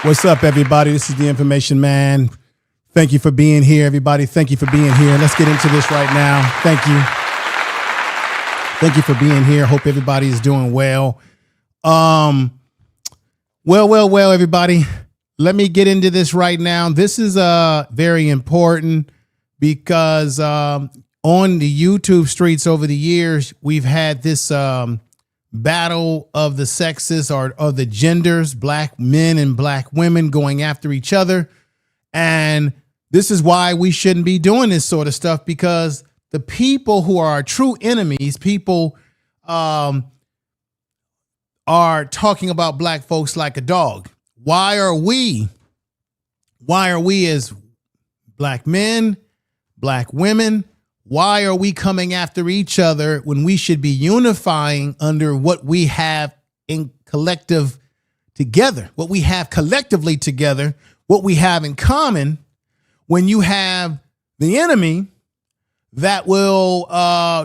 What's up, everybody? This is the Information Man. Thank you for being here, everybody. Thank you for being here. Let's get into this right now. Thank you. Thank you for being here. Hope everybody is doing well. Well, everybody. Let me get into this right now. This is very important because on the YouTube streets over the years, we've had this battle of the sexes or the genders, black men and black women going after each other. And this is why we shouldn't be doing this sort of stuff, because the people who are our true enemies, people are talking about black folks like a dog. Why are we as black men, black women, why are we coming after each other when we should be unifying under what we have in collective together, what we have collectively together, what we have in common? When you have the enemy that will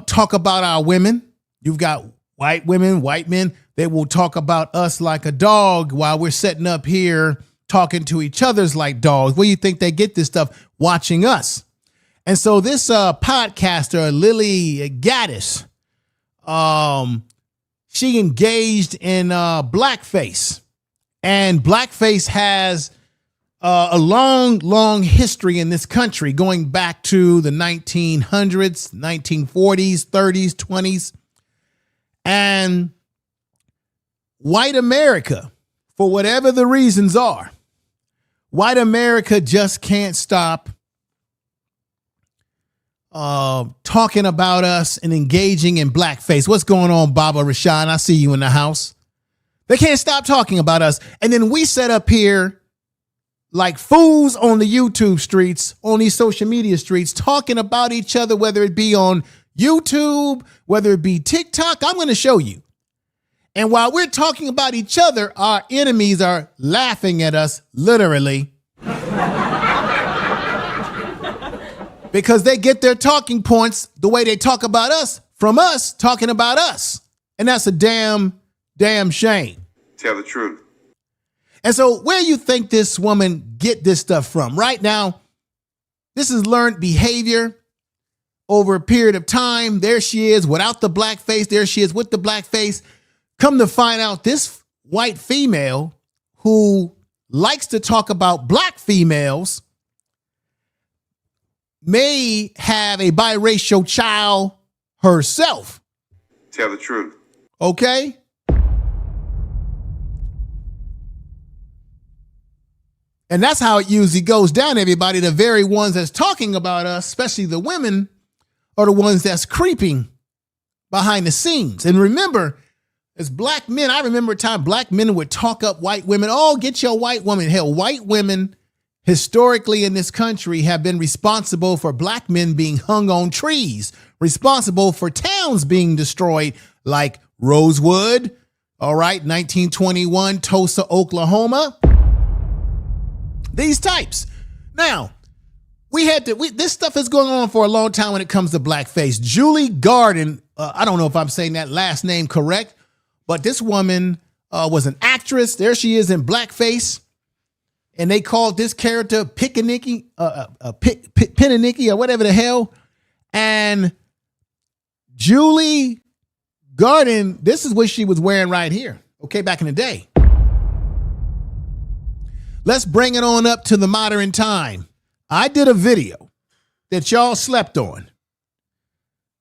talk about our women, you've got white women, white men, they will talk about us like a dog while we're sitting up here talking to each other's like dogs. Where do you think they get this stuff? Watching us. And so this podcaster, Lilly Gaddis, she engaged in blackface. And blackface has a long history in this country, going back to the 1900s, 1940s, 30s, 20s. And white America, for whatever the reasons are, white America just can't stop talking about us and engaging in blackface. What's going on, Baba Rashawn? I see you in the house. They can't stop talking about us. And then we set up here like fools on the YouTube streets, on these social media streets, talking about each other, whether it be on YouTube, whether it be TikTok. I'm going to show you. And while we're talking about each other, our enemies are laughing at us, literally. Because they get their talking points the way they talk about us from us talking about us. And that's a damn shame. Tell the truth. And so where you think this woman get this stuff from? Right now, this is learned behavior over a period of time. There she is without the black face. There she is with the black face. Come to find out, this white female who likes to talk about black females may have a biracial child herself. Tell the truth. Okay? And that's how it usually goes down, everybody. The very ones that's talking about us, especially the women, are the ones that's creeping behind the scenes. And remember, as black men, I remember a time black men would talk up white women. Oh, get your white woman. Hell, white women historically in this country have been responsible for black men being hung on trees, responsible for towns being destroyed like Rosewood, all right, 1921, Tulsa, Oklahoma. These types. Now, this stuff is going on for a long time when it comes to blackface. Julie Garden, I don't know if I'm saying that last name correct, but this woman was an actress. There she is in blackface. And they called this character Pickaninny, Pinanicky, or whatever the hell. And Julie Garden, this is what she was wearing right here. Okay, back in the day. Let's bring it on up to the modern time. I did a video that y'all slept on,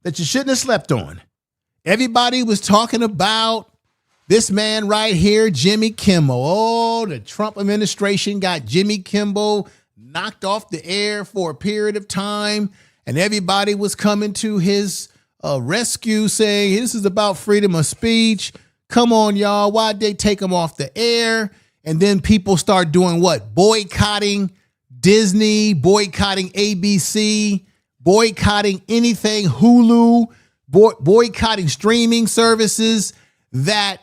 that you shouldn't have slept on. Everybody was talking about this man right here, Jimmy Kimmel. Oh, the Trump administration got Jimmy Kimmel knocked off the air for a period of time, and everybody was coming to his rescue saying, this is about freedom of speech. Come on, y'all. Why'd they take him off the air? And then people start doing what? Boycotting Disney, boycotting ABC, boycotting anything, Hulu, boycotting streaming services that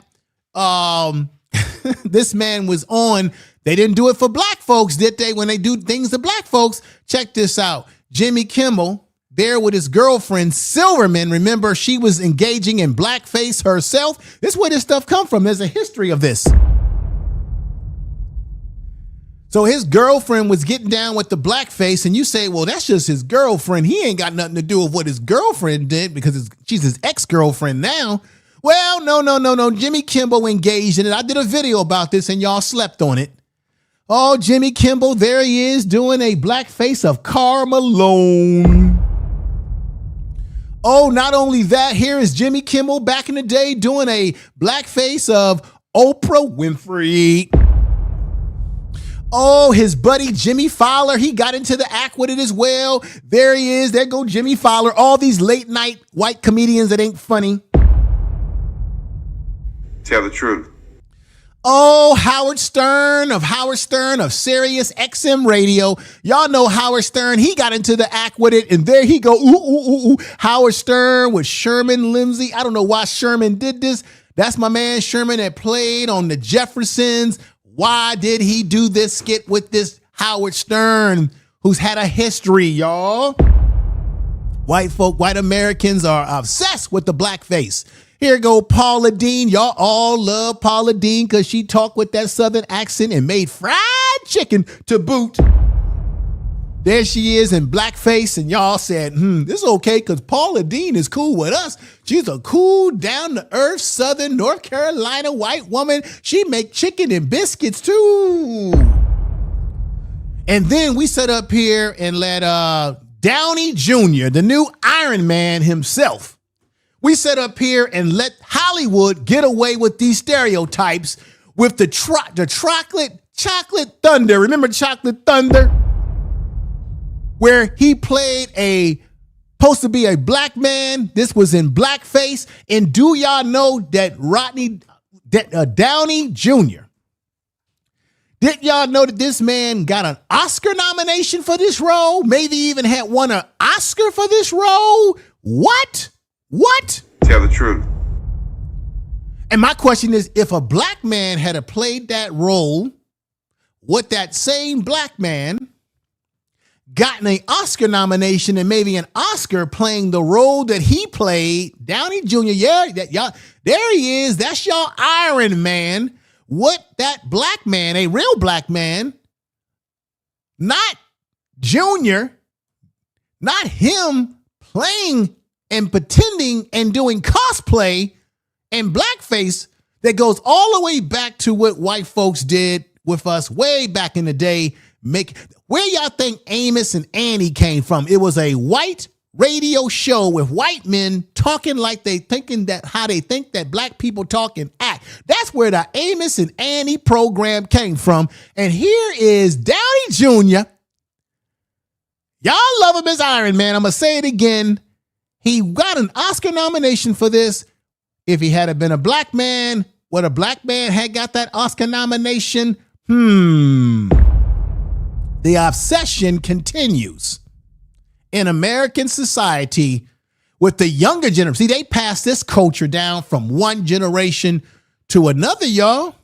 this man was on. They didn't do it for black folks, did they? When they do things to black folks, check this out. Jimmy Kimmel there with his girlfriend Silverman. Remember, she was engaging in blackface herself. This is where this stuff come from. There's a history of this. So his girlfriend was getting down with the blackface, and you say, well, that's just his girlfriend. He ain't got nothing to do with what his girlfriend did because she's his ex-girlfriend now. Well, no. Jimmy Kimmel engaged in it. I did a video about this, and y'all slept on it. Oh, Jimmy Kimmel, there he is doing a blackface of Karl Malone. Oh, not only that, here is Jimmy Kimmel back in the day doing a blackface of Oprah Winfrey. Oh, his buddy Jimmy Fowler, he got into the act with it as well. There he is. There go Jimmy Fowler. All these late night white comedians that ain't funny. Tell the truth. Oh, Howard Stern of Sirius XM Radio. Y'all know Howard Stern. He got into the act with it, and there he go. Ooh. Howard Stern with Sherman Lindsay. I don't know why Sherman did this. That's my man Sherman that played on the Jeffersons. Why did he do this skit with this Howard Stern, who's had a history, y'all? White Americans are obsessed with the blackface. Here go Paula Deen. Y'all all love Paula Deen because she talked with that Southern accent and made fried chicken to boot. There she is in blackface, and y'all said, this is okay because Paula Deen is cool with us. She's a cool, down-to-earth, Southern North Carolina white woman. She make chicken and biscuits, too. And then we sat up here and let Downey Jr., the new Iron Man himself, we sat up here and let Hollywood get away with these stereotypes with the chocolate thunder. Remember Chocolate Thunder? Where he played supposed to be a black man. This was in blackface. And do y'all know that Downey Jr., did y'all know that this man got an Oscar nomination for this role? Maybe even had won an Oscar for this role? What? Tell the truth. And my question is, if a black man had played that role, would that same black man gotten an Oscar nomination and maybe an Oscar playing the role that he played? Downey Jr., there he is. That's y'all Iron Man. What that black man, a real black man, not Junior, not him playing and pretending and doing cosplay and blackface that goes all the way back to what white folks did with us way back in the day. Where y'all think Amos and Annie came from? It was a white radio show with white men talking like how they think that black people talk and act. That's where the Amos and Annie program came from. And here is Downey Jr. Y'all love him as Iron Man. I'm going to say it again. He got an Oscar nomination for this. If he had been a black man, would a black man had got that Oscar nomination? The obsession continues in American society with the younger generation. See, they passed this culture down from one generation to another, y'all.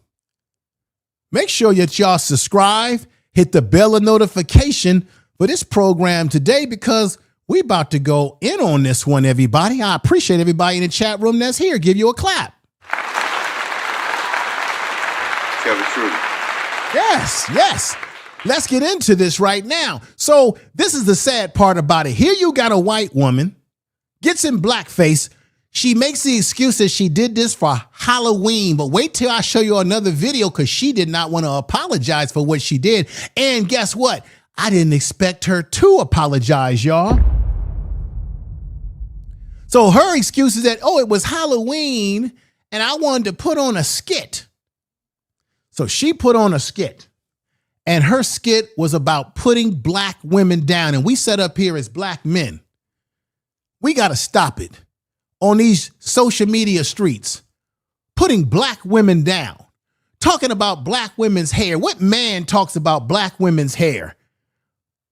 Make sure that y'all subscribe, hit the bell of notification for this program today because we about to go in on this one, everybody. I appreciate everybody in the chat room that's here. Give you a clap. Tell the truth. Yes. Let's get into this right now. So this is the sad part about it. Here you got a white woman, gets in blackface. She makes the excuse that she did this for Halloween, but wait till I show you another video because she did not want to apologize for what she did. And guess what? I didn't expect her to apologize, y'all. So her excuse is that, it was Halloween and I wanted to put on a skit. So she put on a skit. And her skit was about putting black women down. And we set up here as black men. We got to stop it on these social media streets. Putting black women down. Talking about black women's hair. What man talks about black women's hair?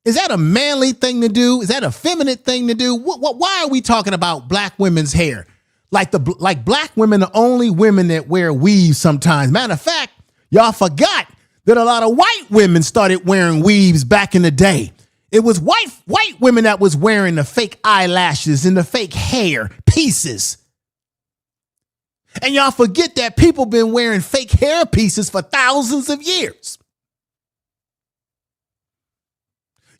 Is that a manly thing to do? Is that a feminine thing to do? Why are we talking about black women's hair? Like black women are the only women that wear weaves sometimes. Matter of fact, y'all forgot that a lot of white women started wearing weaves back in the day. It was white women that was wearing the fake eyelashes and the fake hair pieces. And y'all forget that people been wearing fake hair pieces for thousands of years.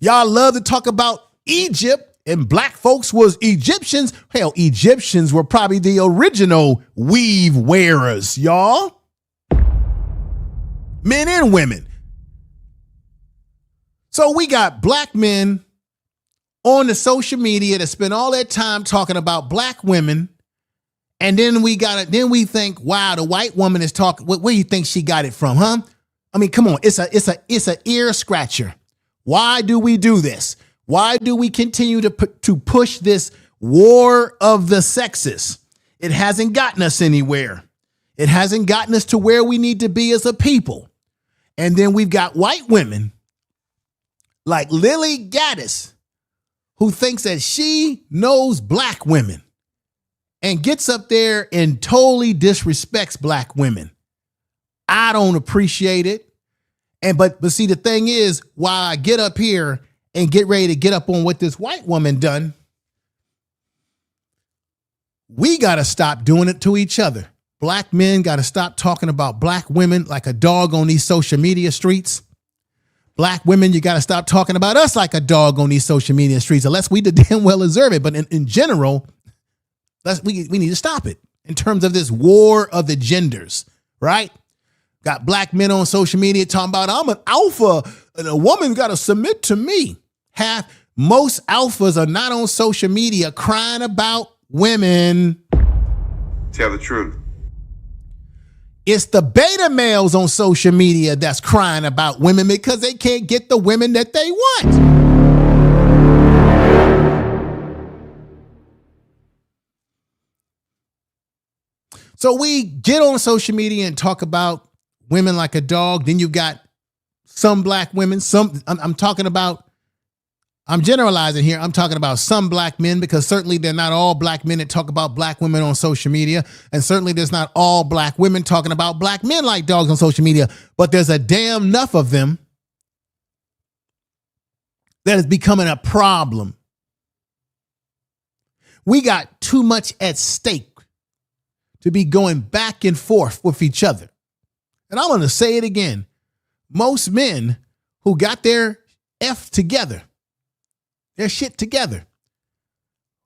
Y'all love to talk about Egypt and black folks was Egyptians. Hell, Egyptians were probably the original weave wearers, y'all. Men and women. So we got black men on the social media that spend all their time talking about black women. And then we think, wow, the white woman is talking. Where do you think she got it from, huh? I mean, come on, it's a ear scratcher. Why do we do this? Why do we continue to push this war of the sexes? It hasn't gotten us anywhere. It hasn't gotten us to where we need to be as a people. And then we've got white women like Lilly Gaddis, who thinks that she knows black women and gets up there and totally disrespects black women. I don't appreciate it. But see, the thing is, while I get up here and get ready to get up on what this white woman done, we got to stop doing it to each other. Black men got to stop talking about black women like a dog on these social media streets. Black women, you got to stop talking about us like a dog on these social media streets, unless we damn well deserve it. But in general, we need to stop it in terms of this war of the genders, right? Got black men on social media talking about I'm an alpha and a woman got to submit to me. Most alphas are not on social media crying about women. Tell the truth. It's the beta males on social media that's crying about women because they can't get the women that they want. So we get on social media and talk about women like a dog. Then you've got some black women, I'm generalizing here. I'm talking about some black men because certainly they're not all black men that talk about black women on social media. And certainly there's not all black women talking about black men like dogs on social media, but there's a damn enough of them that is becoming a problem. We got too much at stake to be going back and forth with each other. And I'm going to say it again. Most men who got their shit together,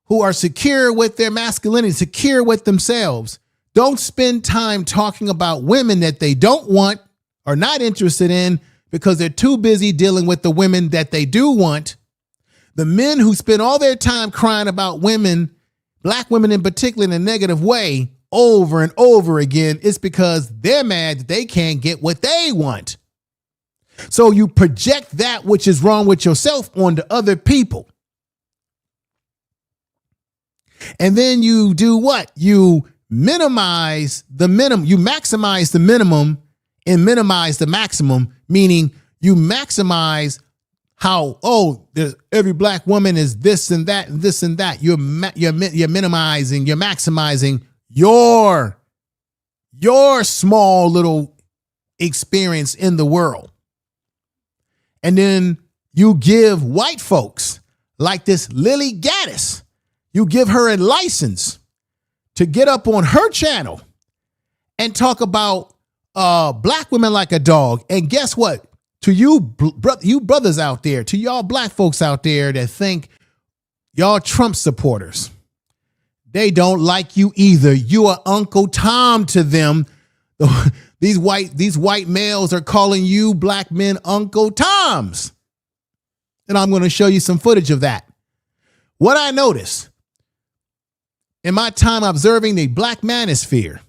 who are secure with their masculinity, secure with themselves, don't spend time talking about women that they don't want or not interested in because they're too busy dealing with the women that they do want. The men who spend all their time crying about women, black women in particular, in a negative way, over and over again, it's because they're mad that they can't get what they want. So you project that which is wrong with yourself onto other people. And then you do what? You minimize the minimum. You maximize the minimum and minimize the maximum, meaning you maximize how, every black woman is this and that and this and that. You're minimizing, you're maximizing your small little experience in the world. And then you give white folks like this Lilly Gaddis, you give her a license to get up on her channel and talk about black women like a dog. And guess what? To you brothers out there, to y'all black folks out there that think y'all Trump supporters, they don't like you either. You are Uncle Tom to them. These white males are calling you black men Uncle Toms. And I'm going to show you some footage of that. What I noticed in my time observing the black manosphere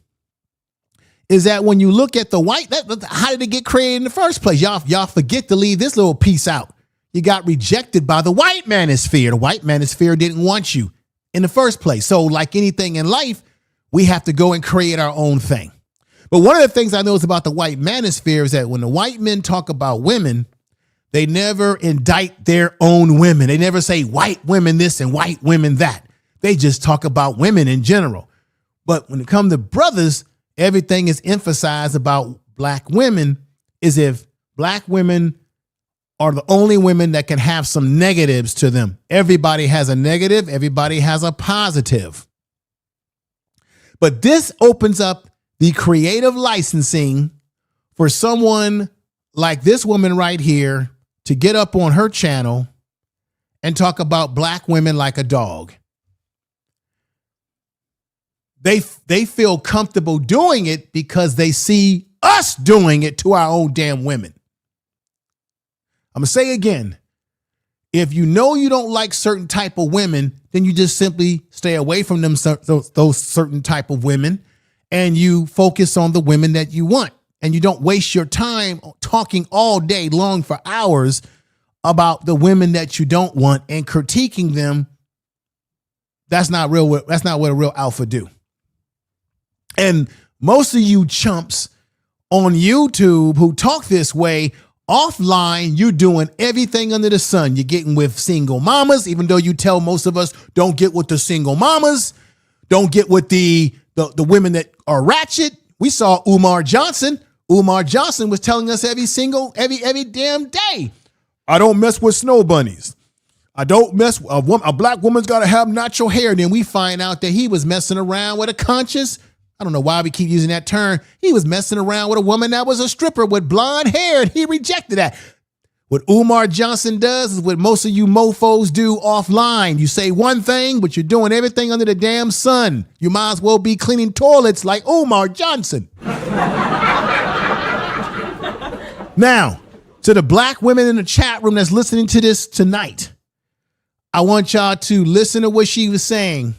is that when you look at the white, how did it get created in the first place? Y'all forget to leave this little piece out. You got rejected by the white manosphere. The white manosphere didn't want you in the first place. So like anything in life, we have to go and create our own thing. But one of the things I notice about the white manosphere is that when the white men talk about women, they never indict their own women. They never say white women this and white women that. They just talk about women in general. But when it comes to brothers, everything is emphasized about black women as if black women are the only women that can have some negatives to them. Everybody has a negative. Everybody has a positive. But this opens up the creative licensing for someone like this woman right here to get up on her channel and talk about black women like a dog. They feel comfortable doing it because they see us doing it to our own damn women. I'm going to say again, if you know you don't like certain type of women, then you just simply stay away from them, those certain type of women, and you focus on the women that you want. And you don't waste your time talking all day long for hours about the women that you don't want and critiquing them. That's not real. That's not what a real alpha do. And most of you chumps on YouTube who talk this way, offline, you're doing everything under the sun. You're getting with single mamas, even though you tell most of us don't get with the single mamas, don't get with the women that are ratchet. We saw Umar Johnson. Umar Johnson was telling us every damn day, I don't mess with snow bunnies. I don't mess with a black woman's got to have natural hair. And then we find out that he was messing around with a conscious, I don't know why we keep using that term. He was messing around with a woman that was a stripper with blonde hair, and he rejected that. What Umar Johnson does is what most of you mofos do offline. You say one thing, but you're doing everything under the damn sun. You might as well be cleaning toilets like Umar Johnson. Now, to the black women in the chat room that's listening to this tonight, I want y'all to listen to what she was saying.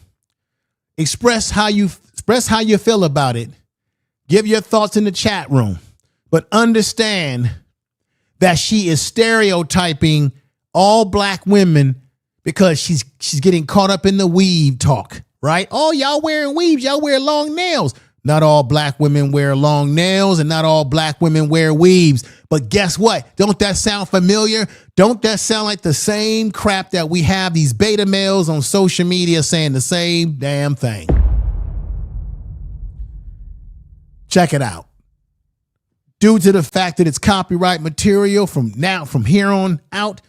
Express how you feel about it. Give your thoughts in the chat room. But understand that she is stereotyping all black women because she's getting caught up in the weave talk, right? Oh, y'all wearing weaves, y'all wear long nails. Not all black women wear long nails and not all black women wear weaves. But guess what? Don't that sound familiar? Don't that sound like the same crap that we have these beta males on social media saying the same damn thing? Check it out. Due to the fact that it's copyright material from here on out,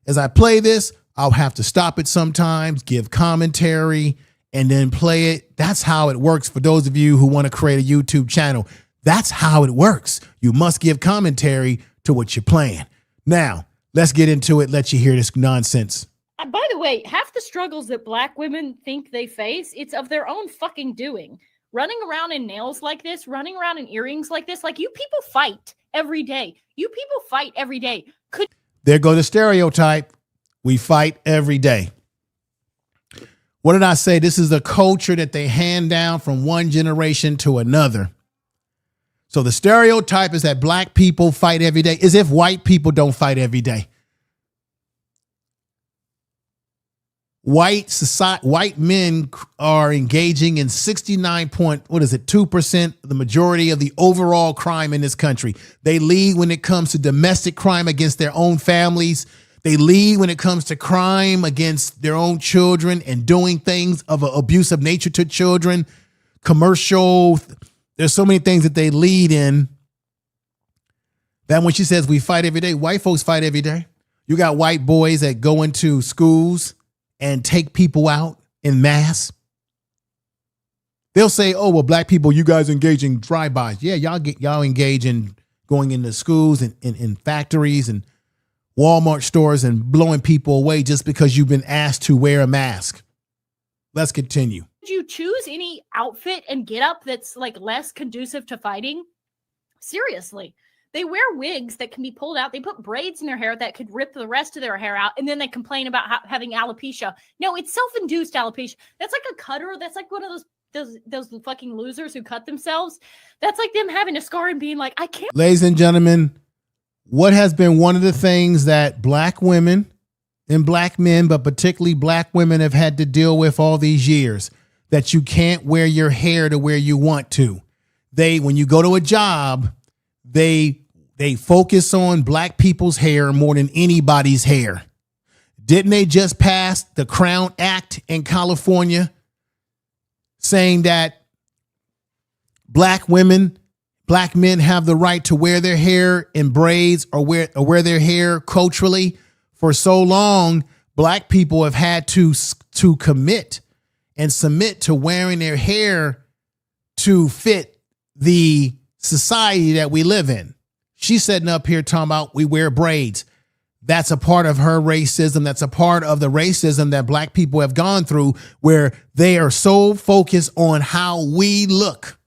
as I play this, I'll have to stop it sometimes, give commentary, and then play it. That's how it works for those of you who want to create a YouTube channel. That's how it works. You must give commentary to what you're playing. Now, let's get into it. Let you hear this nonsense. By the way, half the struggles that black women think they face, it's of their own fucking doing. Running around in nails like this, running around in earrings like this, like you people fight every day. You people fight every day. There go the stereotype. We fight every day. What did I say? This is the culture that they hand down from one generation to another. So the stereotype is that black people fight every day, as if white people don't fight every day. White men are engaging in 2%, the majority of the overall crime in this country. They lead when it comes to domestic crime against their own families. They lead when it comes to crime against their own children and doing things of an abusive nature to children, commercial. There's so many things that they lead in that when she says we fight every day, white folks fight every day. You got white boys that go into schools and take people out in mass. They'll say, oh, well, black people, you guys engage in drive-bys. Yeah, y'all engage in going into schools and in factories and Walmart stores and blowing people away just because you've been asked to wear a mask. Let's continue. Did you choose any outfit and get up that's like less conducive to fighting? Seriously. They wear wigs that can be pulled out. They put braids in their hair that could rip the rest of their hair out. And then they complain about having alopecia. No, it's self-induced alopecia. That's like a cutter. That's like one of those fucking losers who cut themselves. That's like them having a scar and being like, I can't. Ladies and gentlemen, what has been one of the things that black women and black men, but particularly black women, have had to deal with all these years, that you can't wear your hair to where you want to. When you go to a job, they focus on black people's hair more than anybody's hair. Didn't they just pass the Crown Act in California saying that black men have the right to wear their hair in braids or wear their hair culturally? For so long, black people have had to commit and submit to wearing their hair to fit the society that we live in. She's sitting up here talking about we wear braids. that's a part of her racism. That's a part of the racism that black people have gone through, where they are so focused on how we look.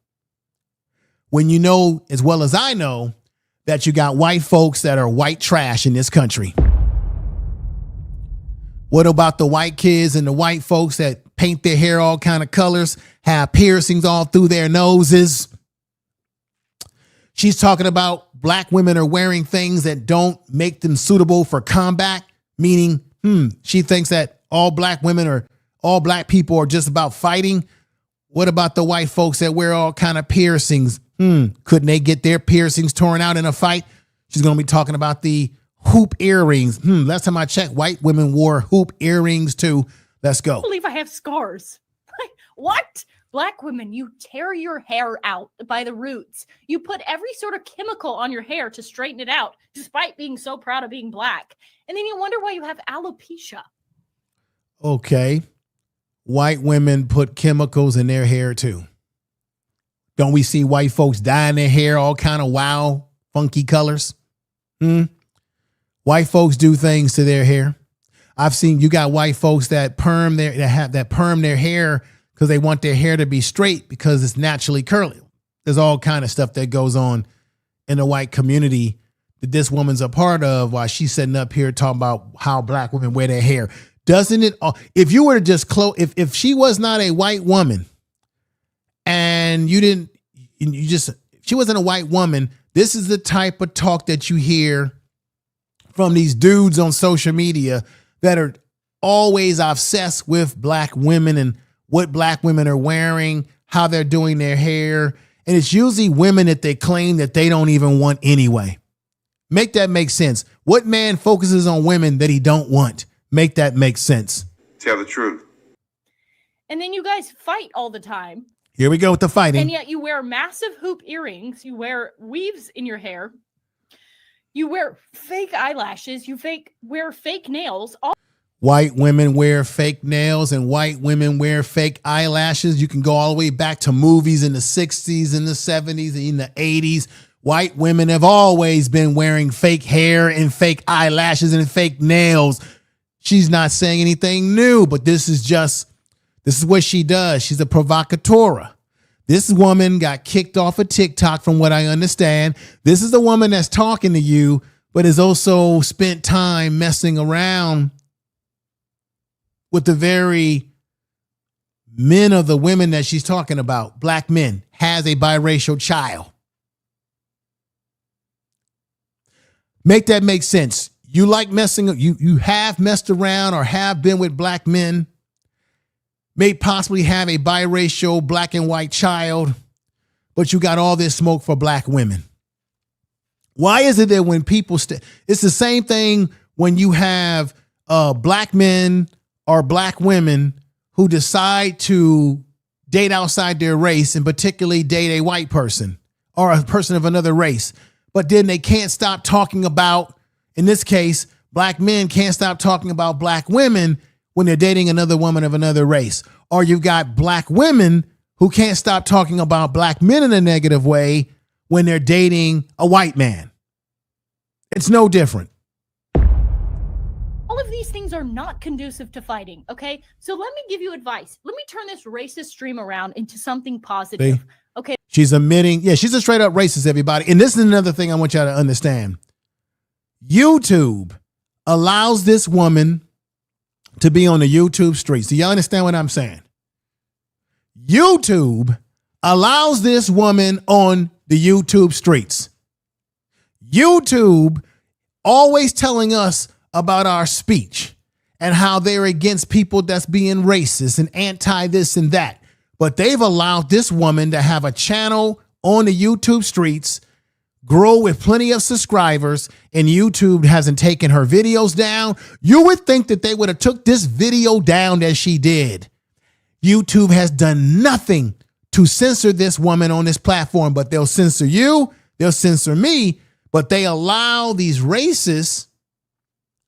When you know, as well as I know, that you got white folks that are white trash in this country. What about the white kids and the white folks that paint their hair all kind of colors, have piercings all through their noses? She's talking about black women are wearing things that don't make them suitable for combat, meaning, she thinks that all black women or all black people are just about fighting. What about the white folks that wear all kind of piercings? Couldn't they get their piercings torn out in a fight? She's going to be talking about the hoop earrings. Last time I checked, white women wore hoop earrings too. Let's go. I believe I have scars. What? Black women, you tear your hair out by the roots. You put every sort of chemical on your hair to straighten it out, despite being so proud of being black. And then you wonder why you have alopecia. Okay. White women put chemicals in their hair too. Don't we see white folks dyeing their hair all kind of wild, funky colors? White folks do things to their hair. I've seen, you got white folks that perm their hair because they want their hair to be straight because it's naturally curly. There's all kind of stuff that goes on in the white community that this woman's a part of, while she's sitting up here talking about how black women wear their hair. Doesn't it? If you were to just if she was not a white woman and she wasn't a white woman, this is the type of talk that you hear from these dudes on social media that are always obsessed with black women and what black women are wearing, how they're doing their hair. And it's usually women that they claim that they don't even want anyway. Make that make sense. What man focuses on women that he don't want? Make that make sense. Tell the truth. And then you guys fight all the time. Here we go with the fighting. And yet you wear massive hoop earrings. You wear weaves in your hair. You wear fake eyelashes. You wear fake nails. White women wear fake nails and white women wear fake eyelashes. You can go all the way back to movies in the 60s and the 70s and in the 80s. White women have always been wearing fake hair and fake eyelashes and fake nails. She's not saying anything new, but this is what she does. She's a provocateur. This woman got kicked off of TikTok from what I understand. This is the woman that's talking to you, but has also spent time messing around with the very men of the women that she's talking about. Black men, has a biracial child. Make that make sense. You like you have messed around or have been with black men, may possibly have a biracial black and white child, but you got all this smoke for black women. Why is it that when people it's the same thing when you have black men or black women who decide to date outside their race, and particularly date a white person or a person of another race, but then they can't stop talking about, in this case, black men can't stop talking about black women when they're dating another woman of another race. Or you've got black women who can't stop talking about black men in a negative way when they're dating a white man. It's no different. All of these things are not conducive to fighting, okay? So let me give you advice. Let me turn this racist stream around into something positive. See? Okay. She's she's a straight up racist, everybody. And this is another thing I want y'all to understand. YouTube allows this woman to be on the YouTube streets. Do y'all understand what I'm saying? YouTube allows this woman on the YouTube streets. YouTube always telling us about our speech and how they're against people that's being racist and anti this and that. But they've allowed this woman to have a channel on the YouTube streets, grow with plenty of subscribers, and YouTube hasn't taken her videos down. You would think that they would have took this video down as she did. YouTube has done nothing to censor this woman on this platform, but they'll censor you, they'll censor me, but they allow these racists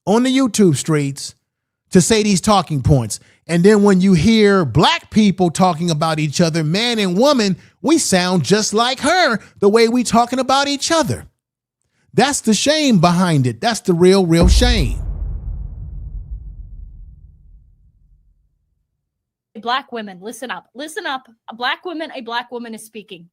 on the YouTube streets to say these talking points. And then when you hear black people talking about each other, man and woman, we sound just like her the way we talking about each other. That's the shame behind it. That's the real shame. Black women, listen up. Listen up. A black woman is speaking.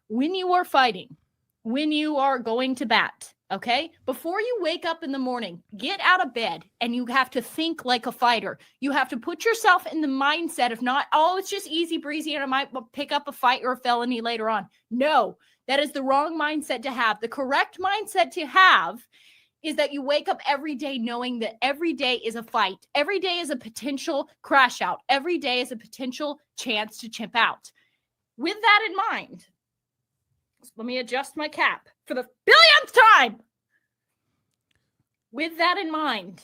When you are fighting, when you are going to bat, okay? Before you wake up in the morning, get out of bed and you have to think like a fighter. You have to put yourself in the mindset of not, oh, it's just easy breezy and I might pick up a fight or a felony later on. No, that is the wrong mindset to have. The correct mindset to have is that you wake up every day knowing that every day is a fight. Every day is a potential crash out. Every day is a potential chance to chimp out. With that in mind, let me adjust my cap for the billionth time. With that in mind,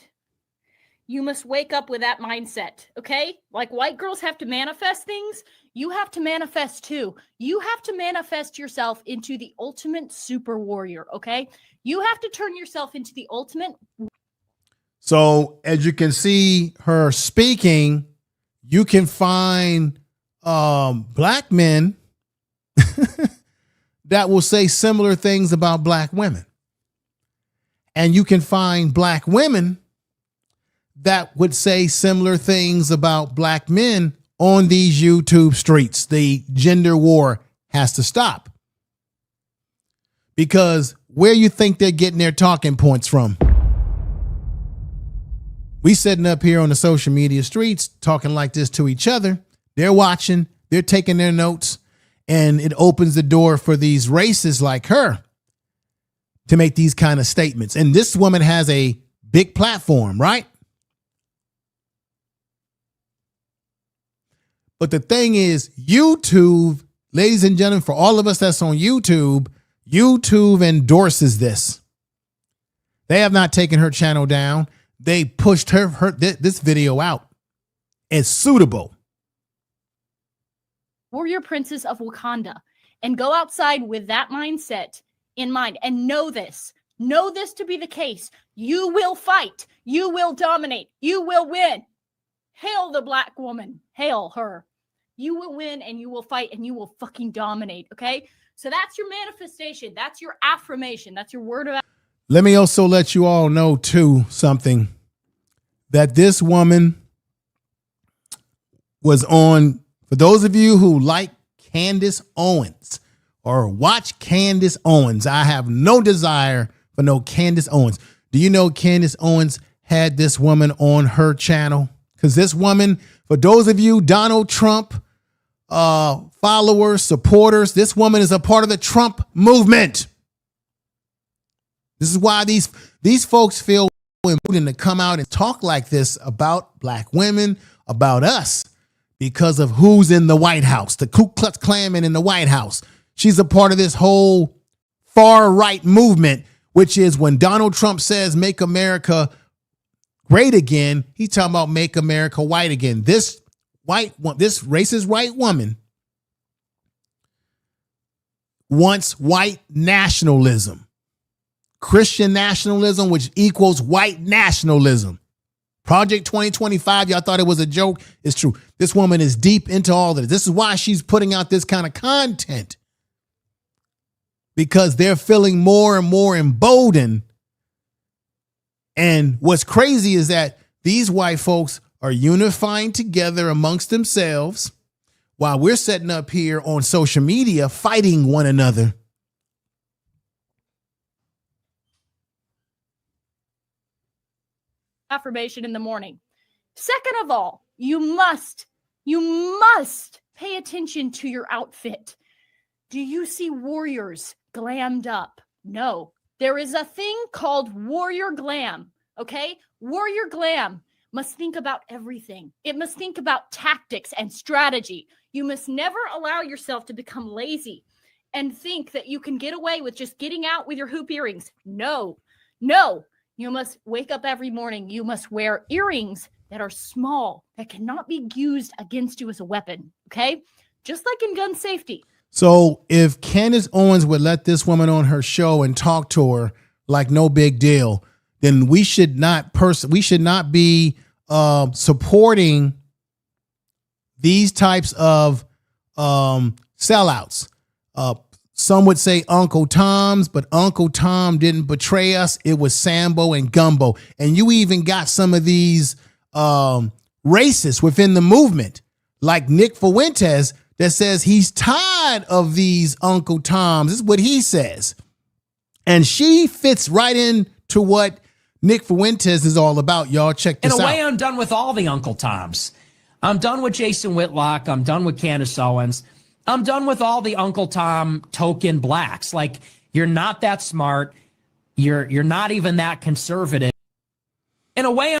you must wake up with that mindset, okay? Like white girls have to manifest things, you have to manifest too. You have to manifest yourself into the ultimate super warrior, okay? You have to turn yourself into the ultimate. So as you can see her speaking, you can find black men that will say similar things about black women. And you can find black women that would say similar things about black men on these YouTube streets. The gender war has to stop. Because where you think they're getting their talking points from? We sitting up here on the social media streets talking like this to each other. They're watching, they're taking their notes, and it opens the door for these racists like her to make these kind of statements. And this woman has a big platform, right? But the thing is, YouTube, ladies and gentlemen, for all of us that's on YouTube, YouTube endorses this. They have not taken her channel down. They pushed this video out. It's suitable. Warrior princess of Wakanda, and go outside with that mindset in mind and know this to be the case. You will fight. You will dominate. You will win. Hail the black woman. Hail her. You will win and you will fight and you will fucking dominate. Okay. So that's your manifestation. That's your affirmation. That's your word of. Let me also let you all know too something, that this woman was on, for those of you who like Candace Owens or watch Candace Owens, I have no desire for no Candace Owens. Do you know Candace Owens had this woman on her channel? Because this woman, for those of you Donald Trump followers, supporters, this woman is a part of the Trump movement. This is why these folks feel important to come out and talk like this about black women, about us, because of who's in the White House, the Ku Klux Klanman in the White House. She's a part of this whole far right movement, which is when Donald Trump says, make America great again, he's talking about make America white again. This racist white woman wants white nationalism, Christian nationalism, which equals white nationalism. Project 2025, y'all thought it was a joke. It's true. This woman is deep into all of this. This is why she's putting out this kind of content, because they're feeling more and more emboldened. And what's crazy is that these white folks are unifying together amongst themselves while we're setting up here on social media fighting one another. Affirmation in the morning. Second of all, you must pay attention to your outfit. Do you see warriors glammed up? No. There is a thing called warrior glam, okay? Warrior glam must think about everything. It must think about tactics and strategy. You must never allow yourself to become lazy and think that you can get away with just getting out with your hoop earrings. No. You must wake up every morning. You must wear earrings that are small, that cannot be used against you as a weapon, okay? Just like in gun safety. So if Candace Owens would let this woman on her show and talk to her like no big deal, then we should not be supporting these types of sellouts, Some would say Uncle Tom's, but Uncle Tom didn't betray us. It was Sambo and Gumbo. And you even got some of these racists within the movement, like Nick Fuentes, that says he's tired of these Uncle Toms. This is what he says. And she fits right into what Nick Fuentes is all about, y'all. Check this out. In a way, I'm done with all the Uncle Toms. I'm done with Jason Whitlock. I'm done with Candace Owens. I'm done with all the Uncle Tom token blacks. Like, you're not that smart. You're not even that conservative. In a way,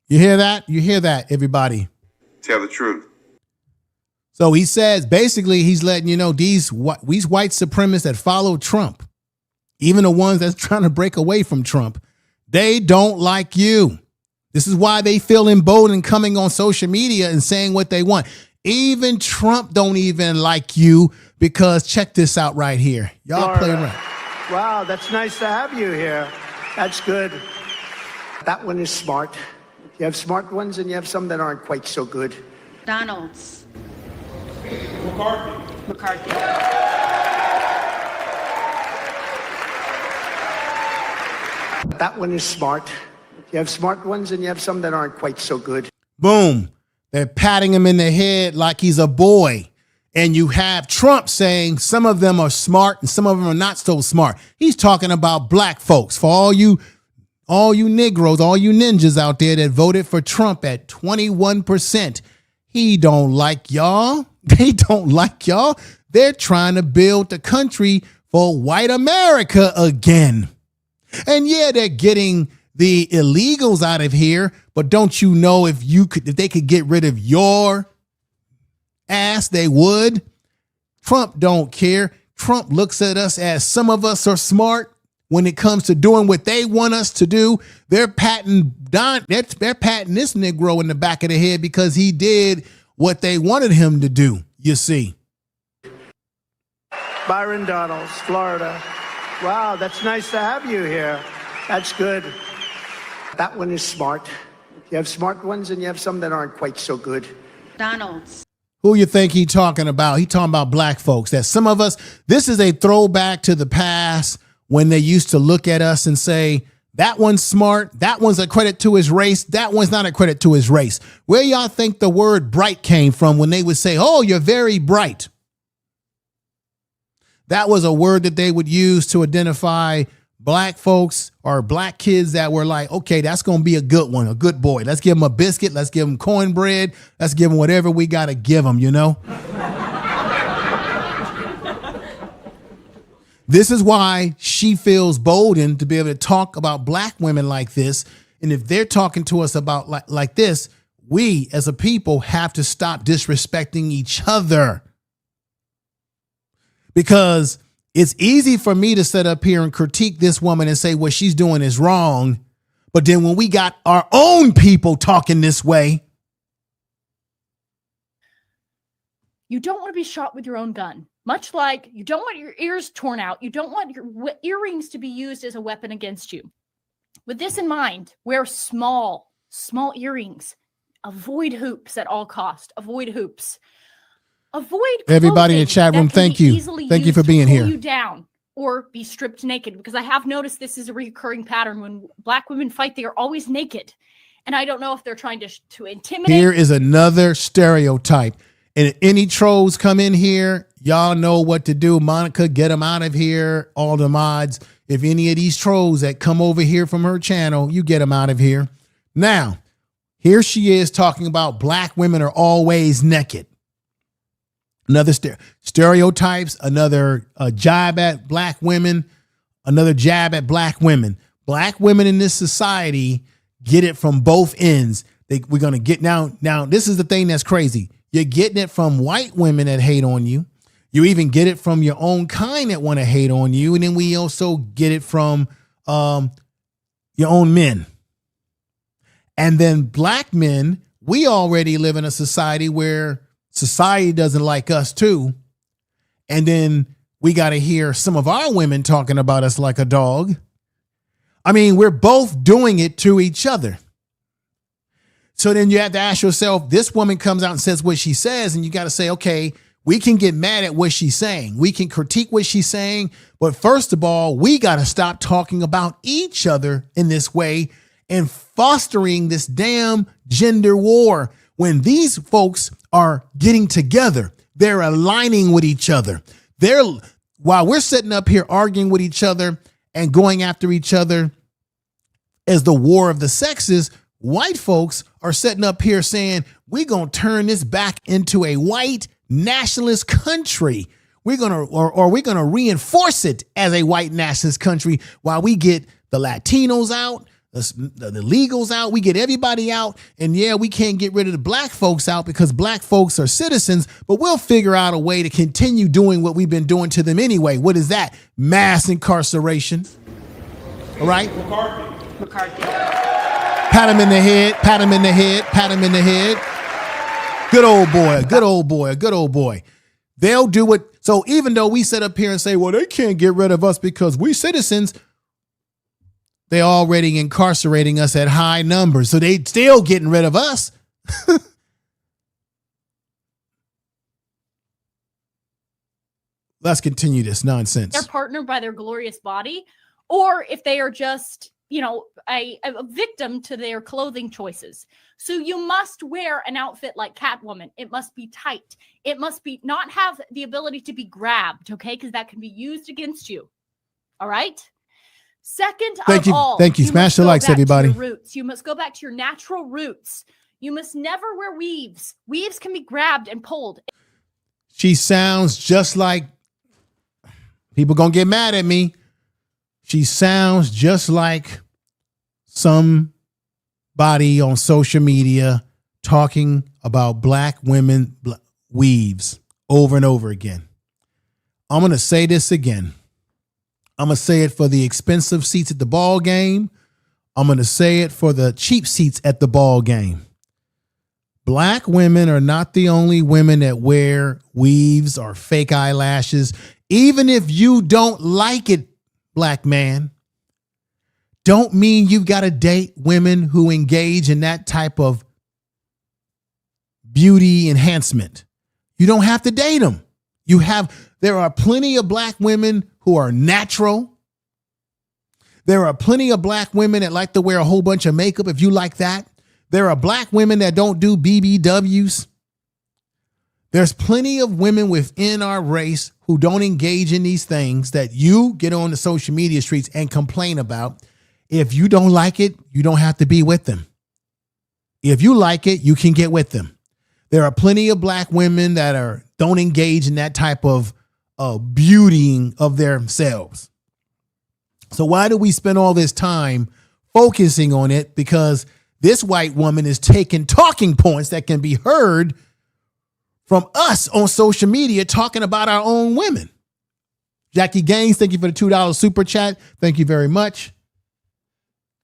you hear that? You hear that, everybody? Tell the truth. So he says, basically, he's letting you know these white supremacists that follow Trump, even the ones that's trying to break away from Trump, they don't like you. This is why they feel emboldened coming on social media and saying what they want. Even Trump don't even like you, because check this out right here. Y'all play around. Wow, that's nice to have you here. That's good. That one is smart. You have smart ones and you have some that aren't quite so good. Donalds. McCarthy. That one is smart. You have smart ones and you have some that aren't quite so good. Boom. They're patting him in the head like he's a boy. And you have Trump saying some of them are smart and some of them are not so smart. He's talking about black folks. For all you Negroes, all you ninjas out there that voted for Trump at 21%, he don't like y'all. They don't like y'all. They're trying to build the country for white America again. And yeah, they're getting the illegals out of here, but don't you know if they could get rid of your ass, they would? Trump don't care. Trump looks at us as some of us are smart when it comes to doing what they want us to do. They're patting this Negro in the back of the head because he did what they wanted him to do, you see. Byron Donalds, Florida. Wow, that's nice to have you here. That's good. That one is smart. You have smart ones and you have some that aren't quite so good. Donalds. Who you think he talking about? He talking about black folks. That some of us, this is a throwback to the past when they used to look at us and say, that one's smart, that one's a credit to his race, that one's not a credit to his race. Where y'all think the word bright came from when they would say, oh, you're very bright? That was a word that they would use to identify black folks or black kids that were like, okay, that's going to be a good one, a good boy. Let's give him a biscuit. Let's give him cornbread. Let's give him whatever we got to give him, you know? This is why she feels boldened to be able to talk about black women like this. And if they're talking to us about like this, we as a people have to stop disrespecting each other. Because it's easy for me to sit up here and critique this woman and say what she's doing is wrong. But then when we got our own people talking this way. You don't want to be shot with your own gun. Much like you don't want your ears torn out. You don't want your earrings to be used as a weapon against you. With this in mind, wear small earrings. Avoid hoops at all cost. Avoid hoops. Avoid everybody in the chat room. Thank you. Thank you for being here. You down or be stripped naked, because I have noticed this is a recurring pattern. When black women fight, they are always naked. And I don't know if they're trying to intimidate. Here is another stereotype. And any trolls come in here, y'all know what to do. Monica, get them out of here. All the mods. If any of these trolls that come over here from her channel, you get them out of here. Now, here she is talking about black women are always naked. Another stereotypes, another jab at black women, another jab at black women. Black women in this society get it from both ends. We're going to get now, this is the thing that's crazy. You're getting it from white women that hate on you. You even get it from your own kind that want to hate on you. And then we also get it from your own men. And then black men, we already live in a society where society doesn't like us too. And then we got to hear some of our women talking about us like a dog. I mean, we're both doing it to each other. So then you have to ask yourself, this woman comes out and says what she says, and you got to say, okay, We can get mad at what she's saying. We can critique what she's saying. But first of all, we got to stop talking about each other in this way and fostering this damn gender war. When these folks are getting together, they're aligning with each other. While we're sitting up here arguing with each other and going after each other as the war of the sexes, white folks are sitting up here saying, we're going to turn this back into a white nationalist country. We're going to reinforce it as a white nationalist country while we get the Latinos out, the illegals out, we get everybody out. And yeah, we can't get rid of the black folks out because black folks are citizens, but we'll figure out a way to continue doing what we've been doing to them anyway. What is that? Mass incarceration. All right? McCarthy. Pat him in the head, pat him in the head, pat him in the head. Good old boy, a good old boy, a good old boy. They'll do it. So even though we sit up here and say, well, they can't get rid of us because we citizens, they're already incarcerating us at high numbers. So they still getting rid of us. Let's continue this nonsense. They're partnered by their glorious body, or if they are just, a victim to their clothing choices. So you must wear an outfit like Catwoman. It must be tight. It must be not have the ability to be grabbed, okay? Because that can be used against you. All right? Second Thank you. all, Thank you. Smash the likes, everybody. Roots. You must go back to your natural roots. You must never wear weaves. Weaves can be grabbed and pulled. She sounds just like, people gonna get mad at me. She sounds just like somebody on social media talking about black women weaves over and over again. I'm going to say this again. I'm going to say it for the expensive seats at the ball game. I'm going to say it for the cheap seats at the ball game. Black women are not the only women that wear weaves or fake eyelashes. Even if you don't like it, black man, don't mean you've got to date women who engage in that type of beauty enhancement. You don't have to date them. There are plenty of black women who are natural. There are plenty of black women that like to wear a whole bunch of makeup if you like that. There are black women that don't do BBWs. There's plenty of women within our race who don't engage in these things that you get on the social media streets and complain about. If you don't like it, you don't have to be with them. If you like it, you can get with them. There are plenty of black women that don't engage in that type of beautying of themselves. So why do we spend all this time focusing on it? Because this white woman is taking talking points that can be heard from us on social media talking about our own women. Jackie Gaines, thank you for the $2 super chat. Thank you very much.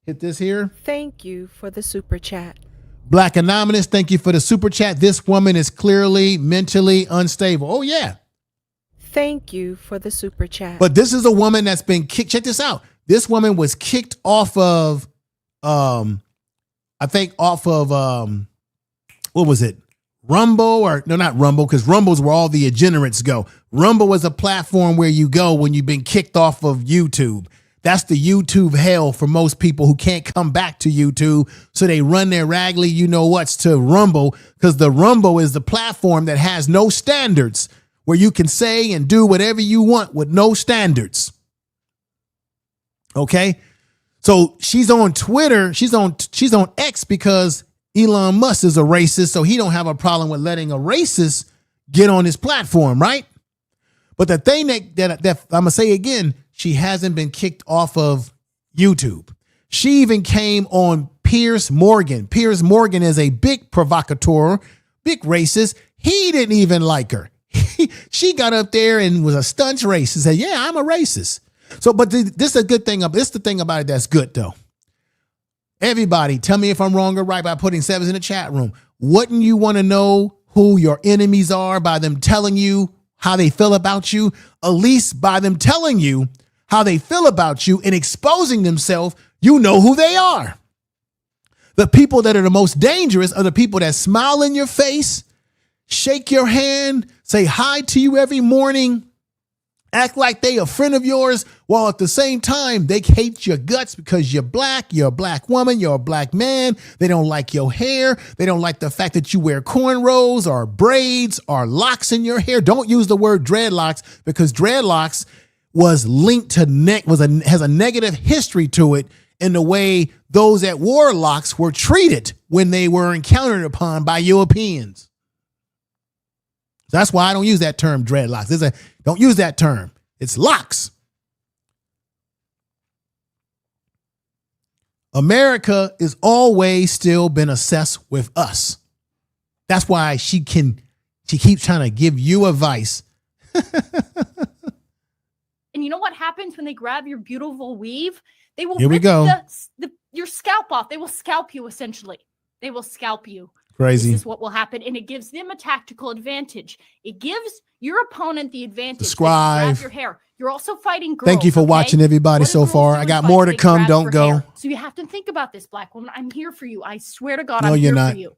Hit this here. Thank you for the super chat. Black Anonymous, thank you for the super chat. This woman is clearly mentally unstable. Oh, yeah. Thank you for the super chat. But this is a woman that's been kicked. Check this out. This woman was kicked off of, what was it? Rumble not Rumble, because Rumble's where all the degenerates go. Rumble is a platform where you go when you've been kicked off of YouTube. That's the YouTube hell for most people who can't come back to YouTube. So they run their raggedy you-know-whats to Rumble, because the Rumble is the platform that has no standards, where you can say and do whatever you want with no standards. Okay? So she's on Twitter. She's on X because Elon Musk is a racist, so he don't have a problem with letting a racist get on his platform, right? But the thing that I'm going to say again, she hasn't been kicked off of YouTube. She even came on Piers Morgan. Piers Morgan is a big provocateur, big racist. He didn't even like her. She got up there and was a stunt racist and said, yeah, I'm a racist. So, but this is a good thing. This is the thing about it that's good, though. Everybody, tell me if I'm wrong or right by putting sevens in the chat room. Wouldn't you want to know who your enemies are by them telling you how they feel about you? At least by them telling you how they feel about you and exposing themselves, you know who they are. The people that are the most dangerous are the people that smile in your face, shake your hand, say hi to you every morning, act like they a friend of yours, while at the same time, they hate your guts because you're a black woman, you're a black man. They don't like your hair. They don't like the fact that you wear cornrows or braids or locks in your hair. Don't use the word dreadlocks because dreadlocks was linked to has a negative history to it in the way those that wore locks were treated when they were encountered upon by Europeans. That's why I don't use that term dreadlocks. Don't use that term. It's locks. America is always still been obsessed with us. That's why she keeps trying to give you advice. And you know what happens when they grab your beautiful weave? They will Here we rip go. your scalp off. They will scalp you, essentially. They will scalp you. Crazy. This is what will happen, and it gives them a tactical advantage. It gives your opponent the advantage. Subscribe. Grab your hair. You're also fighting girls. Thank you for watching, everybody, so far. I got more to come. Don't go. So you have to think about this, black woman. I'm here for you. I swear to God, No, I'm you're here not. for you.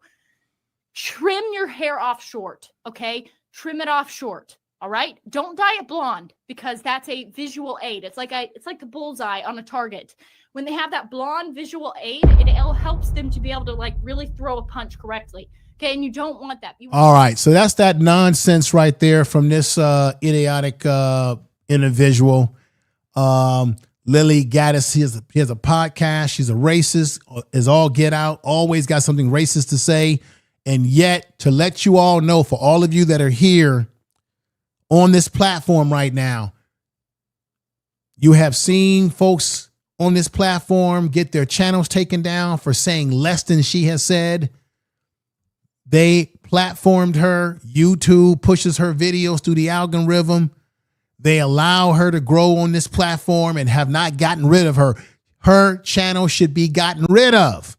Trim your hair off short, okay? Trim it off short. All right. Don't dye it blonde because that's a visual aid. It's like the bullseye on a target. When they have that blonde visual aid, it helps them to be able to like really throw a punch correctly. Okay. And you don't want that. All right. So that's that nonsense right there from this idiotic individual. Lilly Gaddis, he has a podcast. She's a racist, is all get out, always got something racist to say. And yet to let you all know, for all of you that are here on this platform right now, you have seen folks on this platform get their channels taken down for saying less than she has said. They platformed her. YouTube pushes her videos through the algorithm. They allow her to grow on this platform and have not gotten rid of her. Her channel should be gotten rid of.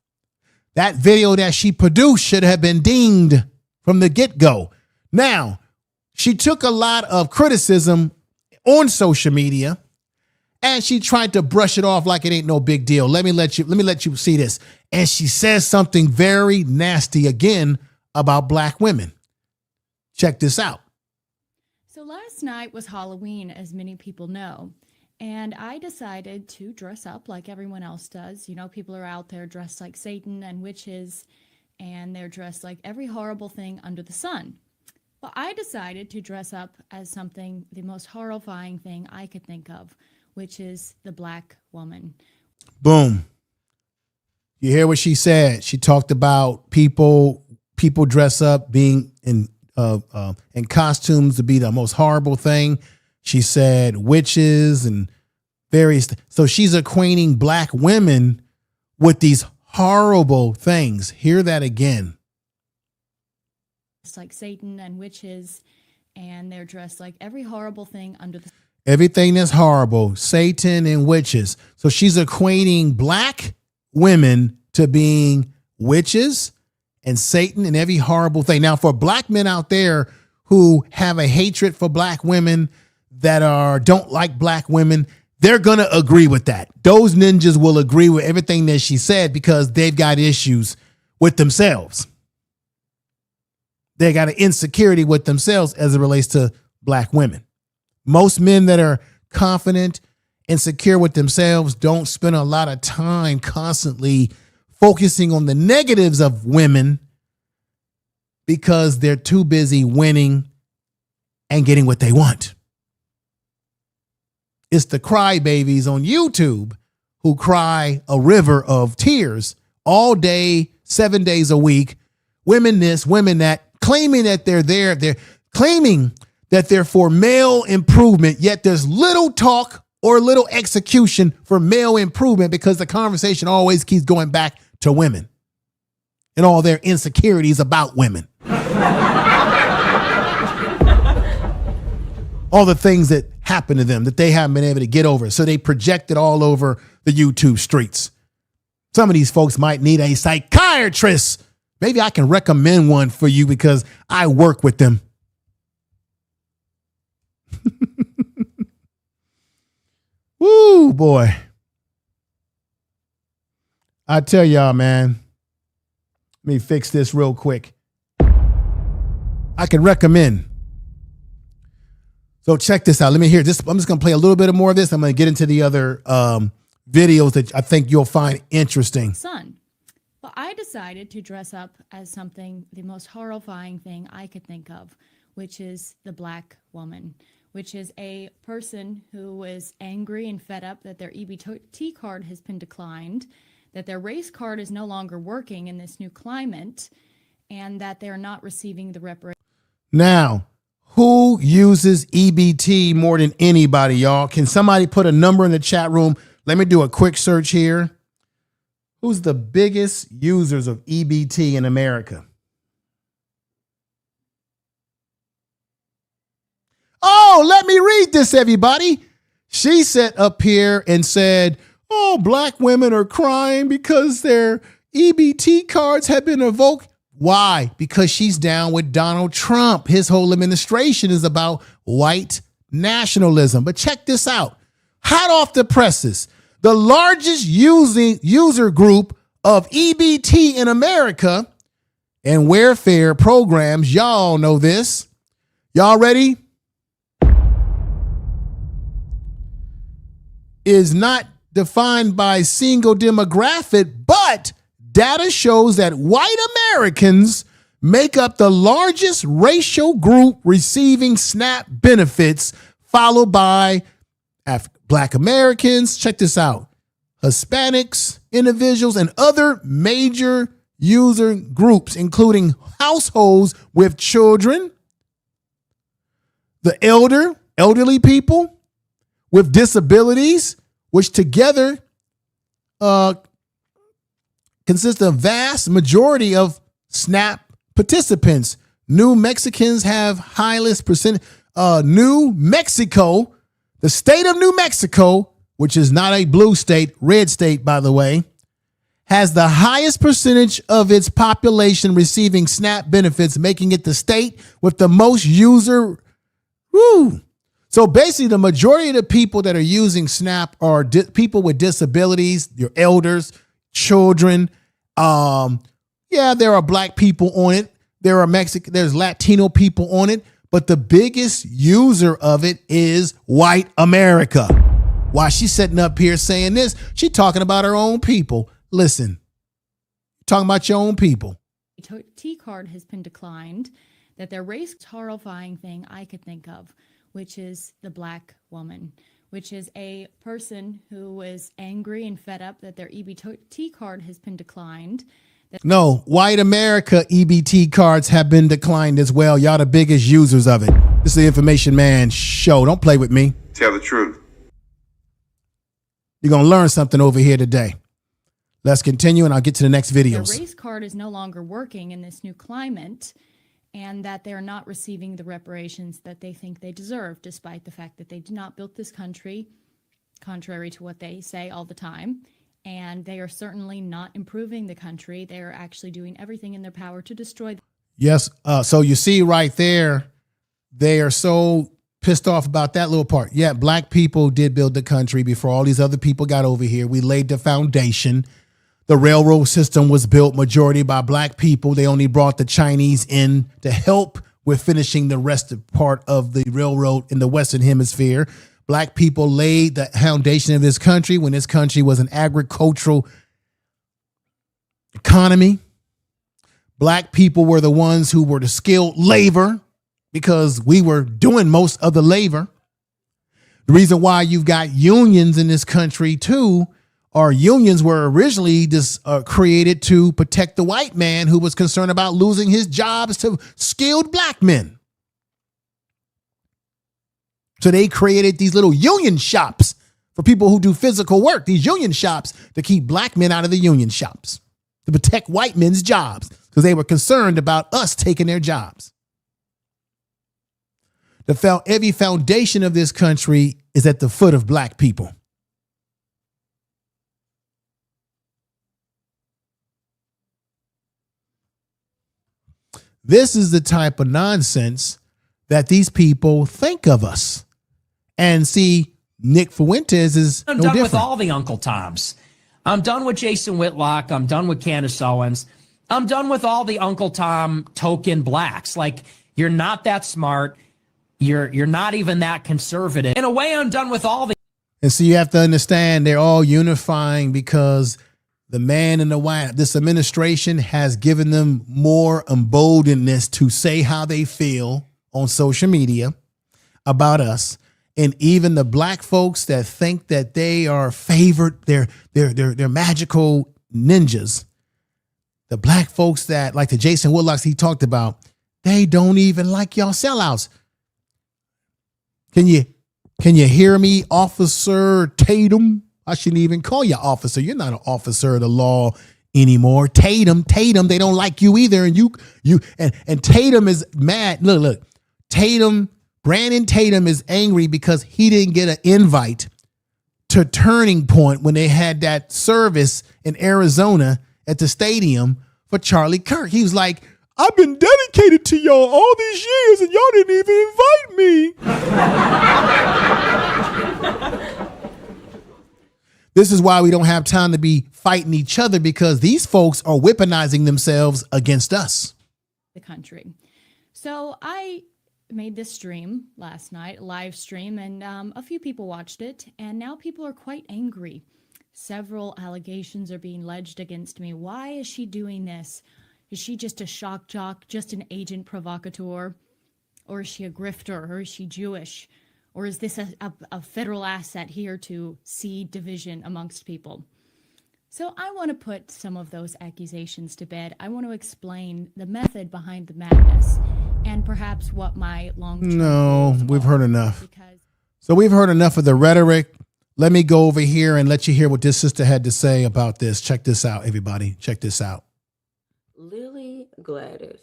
That video that she produced should have been dinged from the get-go. Now, she took a lot of criticism on social media and she tried to brush it off like it ain't no big deal. Let me let you see this. And she says something very nasty again about black women. Check this out. So last night was Halloween, as many people know, and I decided to dress up like everyone else does. You know, people are out there dressed like Satan and witches, and they're dressed like every horrible thing under the sun. Well, I decided to dress up as something, the most horrifying thing I could think of, which is the black woman. Boom. You hear what she said? She talked about people dress up being in costumes to be the most horrible thing. She said witches and various. So she's acquainting black women with these horrible things. Hear that again. It's like Satan and witches, and they're dressed like every horrible thing under the sun. Everything that's horrible, Satan and witches. So she's acquainting black women to being witches and Satan and every horrible thing. Now, for black men out there who have a hatred for black women, that don't like black women, they're going to agree with that. Those ninjas will agree with everything that she said because they've got issues with themselves. They got an insecurity with themselves as it relates to black women. Most men that are confident and secure with themselves don't spend a lot of time constantly focusing on the negatives of women because they're too busy winning and getting what they want. It's the crybabies on YouTube who cry a river of tears all day, 7 days a week. Women this, women that, claiming that they're there. They're claiming that they're for male improvement, yet there's little talk or little execution for male improvement because the conversation always keeps going back to women and all their insecurities about women. All the things that happen to them that they haven't been able to get over. So they project it all over the YouTube streets. Some of these folks might need a psychiatrist. Maybe I can recommend one for you because I work with them. Woo, boy. I tell y'all, man, let me fix this real quick. I can recommend. So check this out. Let me hear this. I'm just going to play a little bit more of this. I'm going to get into the other videos that I think you'll find interesting. Son. Well, I decided to dress up as something, the most horrifying thing I could think of, which is the black woman, which is a person who is angry and fed up that their EBT card has been declined, that their race card is no longer working in this new climate, and that they're not receiving the reparations. Now, who uses EBT more than anybody, y'all? Can somebody put a number in the chat room? Let me do a quick search here. Who's the biggest users of EBT in America? Oh, let me read this, everybody. She sat up here and said, oh, black women are crying because their EBT cards have been revoked. Why? Because she's down with Donald Trump. His whole administration is about white nationalism. But check this out. Hot off the presses. The largest user group of EBT in America and welfare programs, y'all know this. Y'all ready? Is not defined by single demographic, but data shows that white Americans make up the largest racial group receiving SNAP benefits, followed by Black Americans, check this out, Hispanics, individuals, and other major user groups, including households with children, the elderly people with disabilities, which together consist of vast majority of SNAP participants. New Mexicans have highest percent. New Mexico, the state of New Mexico, which is not a blue state, red state, by the way, has the highest percentage of its population receiving SNAP benefits, making it the state with the most user. Woo. So basically, the majority of the people that are using SNAP are people with disabilities, your elders, children. Yeah, there are black people on it. There's Latino people on it. But the biggest user of it is white America. Why she's sitting up here saying this? She's talking about her own people. Listen, talking about your own people. T card has been declined, that their race horrifying thing I could think of, which is the black woman, which is a person who is angry and fed up that their EBT card has been declined. No, white America EBT cards have been declined as well. Y'all the biggest users of it. This is the Information Man Show. Don't play with me. Tell the truth. You're going to learn something over here today. Let's continue, and I'll get to the next videos. Their race card is no longer working in this new climate, and that they're not receiving the reparations that they think they deserve, despite the fact that they did not build this country, contrary to what they say all the time. And they are certainly not improving the country. They are actually doing everything in their power to destroy. Yes. So you see right there, they are so pissed off about that little part. Yeah, black people did build the country before all these other people got over here. We laid the foundation. The railroad system was built majority by black people. They only brought the Chinese in to help with finishing the rest of part of the railroad in the Western Hemisphere. Black people laid the foundation of this country when this country was an agricultural economy. Black people were the ones who were the skilled labor because we were doing most of the labor. The reason why you've got unions in this country too, or unions were originally created to protect the white man who was concerned about losing his jobs to skilled black men. So they created these little union shops for people who do physical work, these union shops to keep black men out of the union shops, to protect white men's jobs because they were concerned about us taking their jobs. Every foundation of this country is at the foot of black people. This is the type of nonsense that these people think of us. And see, Nick Fuentes is I'm no done different. with all the Uncle Toms. I'm done with Jason Whitlock. I'm done with Candace Owens. I'm done with all the Uncle Tom token blacks. Like, You're not that smart. You're not even that conservative. In a way, I'm done with all the. And so you have to understand they're all unifying because the man in the white, this administration has given them more emboldenedness to say how they feel on social media about us. And even the black folks that think that they are favored, they're magical ninjas. The black folks that, like the Jason Woodlocks he talked about, they don't even like y'all sellouts. Can you hear me, Officer Tatum? I shouldn't even call you officer. You're not an officer of the law anymore. Tatum, they don't like you either. And and Tatum is mad. Look, Brandon Tatum is angry because he didn't get an invite to Turning Point when they had that service in Arizona at the stadium for Charlie Kirk. He was like, I've been dedicated to y'all all these years and y'all didn't even invite me. This is why we don't have time to be fighting each other, because these folks are weaponizing themselves against us. The country. So I made this stream last night, a live stream, and a few people watched it, and now people are quite angry. Several allegations are being alleged against me. Why is she doing this? Is she just a shock jock, just an agent provocateur? Or is she a grifter? Or is she Jewish? Or is this a federal asset here to seed division amongst people? So I want to put some of those accusations to bed. I want to explain the method behind the madness and perhaps what my long-term goals we've heard enough. Because So we've heard enough of the rhetoric. Let me go over here and let you hear what this sister had to say about this. Check this out, everybody. Check this out. Lilly Gaddis.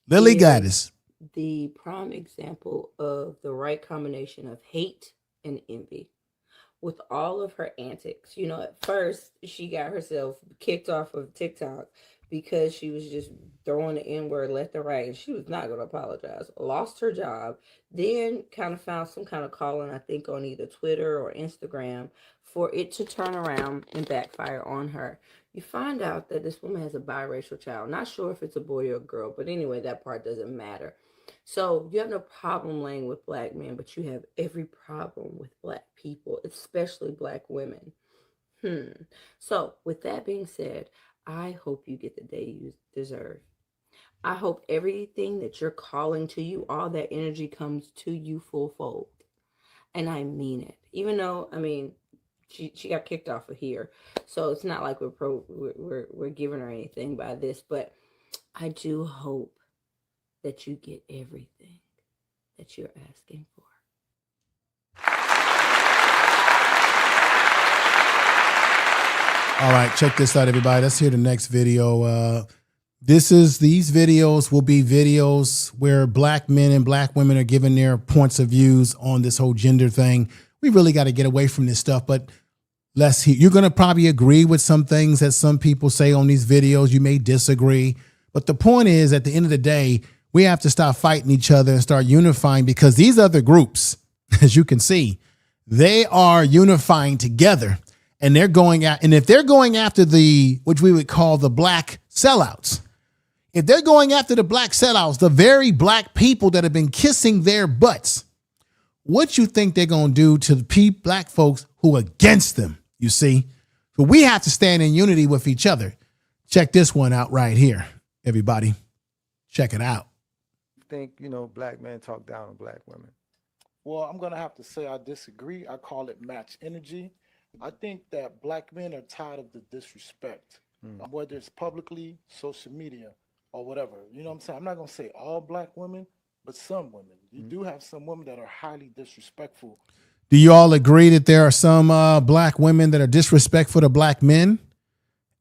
Lilly is Gaddis. The prime example of the right combination of hate and envy. With all of her antics, you know, at first she got herself kicked off of TikTok because she was just throwing the N-word left and right, and she was not going to apologize. Lost her job, then kind of found some kind of calling, I think, on either Twitter or Instagram for it to turn around and backfire on her. You find out that this woman has a biracial child. Not sure if it's a boy or a girl, but anyway, that part doesn't matter. So you have no problem laying with black men, but you have every problem with black people, especially black women. So with that being said, I hope you get the day you deserve. I hope everything that you're calling to you, all that energy comes to you full fold. And I mean it. Even though, I mean, she got kicked off of here. So it's not like we're giving her anything by this, but I do hope that you get everything that you're asking for. All right, check this out, everybody. Let's hear the next video. These videos will be videos where black men and black women are giving their points of views on this whole gender thing. We really got to get away from this stuff, but let's hear. You're going to probably agree with some things that some people say on these videos. You may disagree, but the point is, at the end of the day, we have to stop fighting each other and start unifying, because these other groups, as you can see, they are unifying together, and they're going at, and if they're going after the, which we would call the black sellouts, if they're going after the black sellouts, the very black people that have been kissing their butts, what you think they're going to do to the black folks who are against them, you see? So we have to stand in unity with each other. Check this one out right here, everybody. Check it out. Think, you know, black men talk down on black women? Well, I'm going to have to say I disagree. I call it match energy. I think that black men are tired of the disrespect, whether it's publicly, social media, or whatever. You know what I'm saying? I'm not going to say all black women, but some women. You do have some women that are highly disrespectful. Do you all agree that there are some black women that are disrespectful to black men?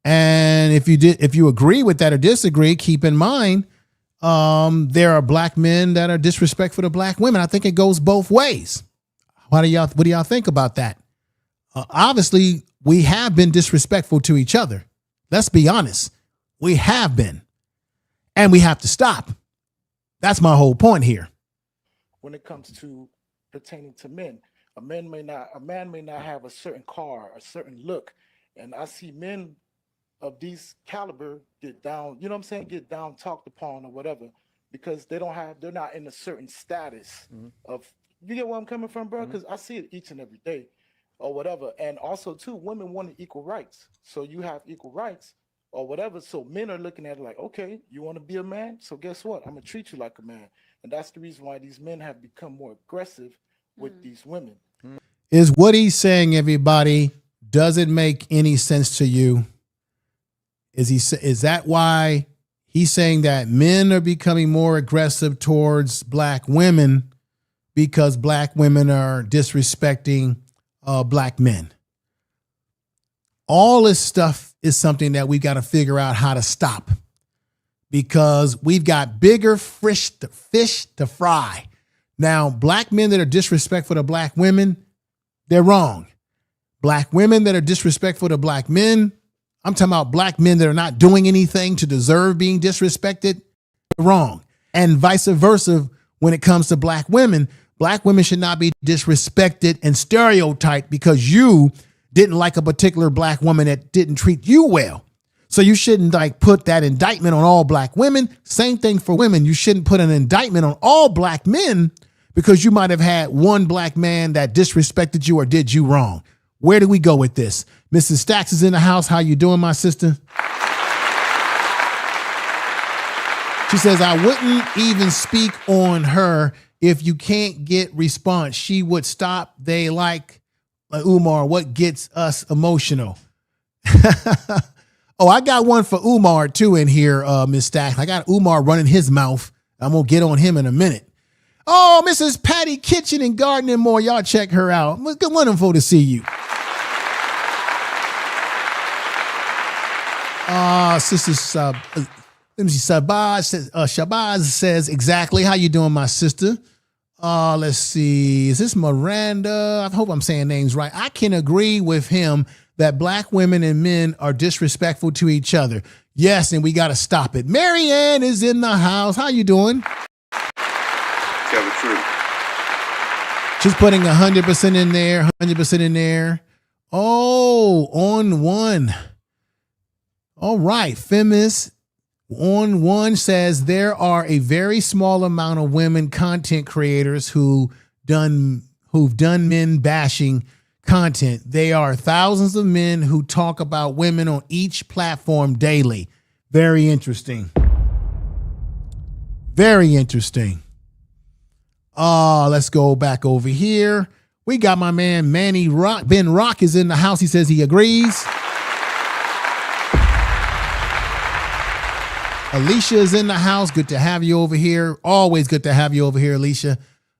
And if you agree with that or disagree, keep in mind, there are black men that are disrespectful to black women. I think it goes both ways. What do y'all think about that? Obviously, we have been disrespectful to each other. Let's be honest. We have been. And we have to stop. That's my whole point here. When it comes to pertaining to men, a man may not have a certain car, a certain look. And I see men of these caliber get down, you know what I'm saying, get down talked upon or whatever because they're not in a certain status of, you get where I'm coming from, bro? Because I see it each and every day or whatever. And also too, women want equal rights. So you have equal rights or whatever. So men are looking at it like, okay, you want to be a man? So guess what? I'm going to treat you like a man. And that's the reason why these men have become more aggressive with these women. Is what he's saying, everybody, does it make any sense to you? Is that why he's saying that men are becoming more aggressive towards black women because black women are disrespecting black men? All this stuff is something that we got to figure out how to stop, because we've got bigger fish to fry. Now, black men that are disrespectful to black women, they're wrong. Black women that are disrespectful to black men, I'm talking about black men that are not doing anything to deserve being disrespected, they're wrong. And vice versa, when it comes to black women should not be disrespected and stereotyped because you didn't like a particular black woman that didn't treat you well. So you shouldn't like put that indictment on all black women. Same thing for women. You shouldn't put an indictment on all black men because you might have had one black man that disrespected you or did you wrong. Where do we go with this? Mrs. Stacks is in the house. How you doing, my sister? She says, I wouldn't even speak on her if you can't get response. She would stop. They like Umar, what gets us emotional? Oh, I got one for Umar too in here, Miss Stacks. I got Umar running his mouth. I'm going to get on him in a minute. Oh, Mrs. Patty Kitchen and Garden and more. Y'all check her out. Good, wonderful to see you. Sister Shabazz says exactly. How you doing, my sister? Let's see. Is this Miranda? I hope I'm saying names right. I can agree with him that black women and men are disrespectful to each other. Yes, and we got to stop it. Marianne is in the house. How you doing? Tell the truth. She's putting 100% in there, 100% in there. Oh, on one. All right. Femis on one says there are a very small amount of women content creators who've done men bashing content. They are thousands of men who talk about women on each platform daily. Very interesting. Very interesting. Let's go back over here. We got my man Manny Rock. Ben Rock is in the house. He says he agrees. Alicia is in the house. Good to have you over here. Always good to have you over here, Alicia.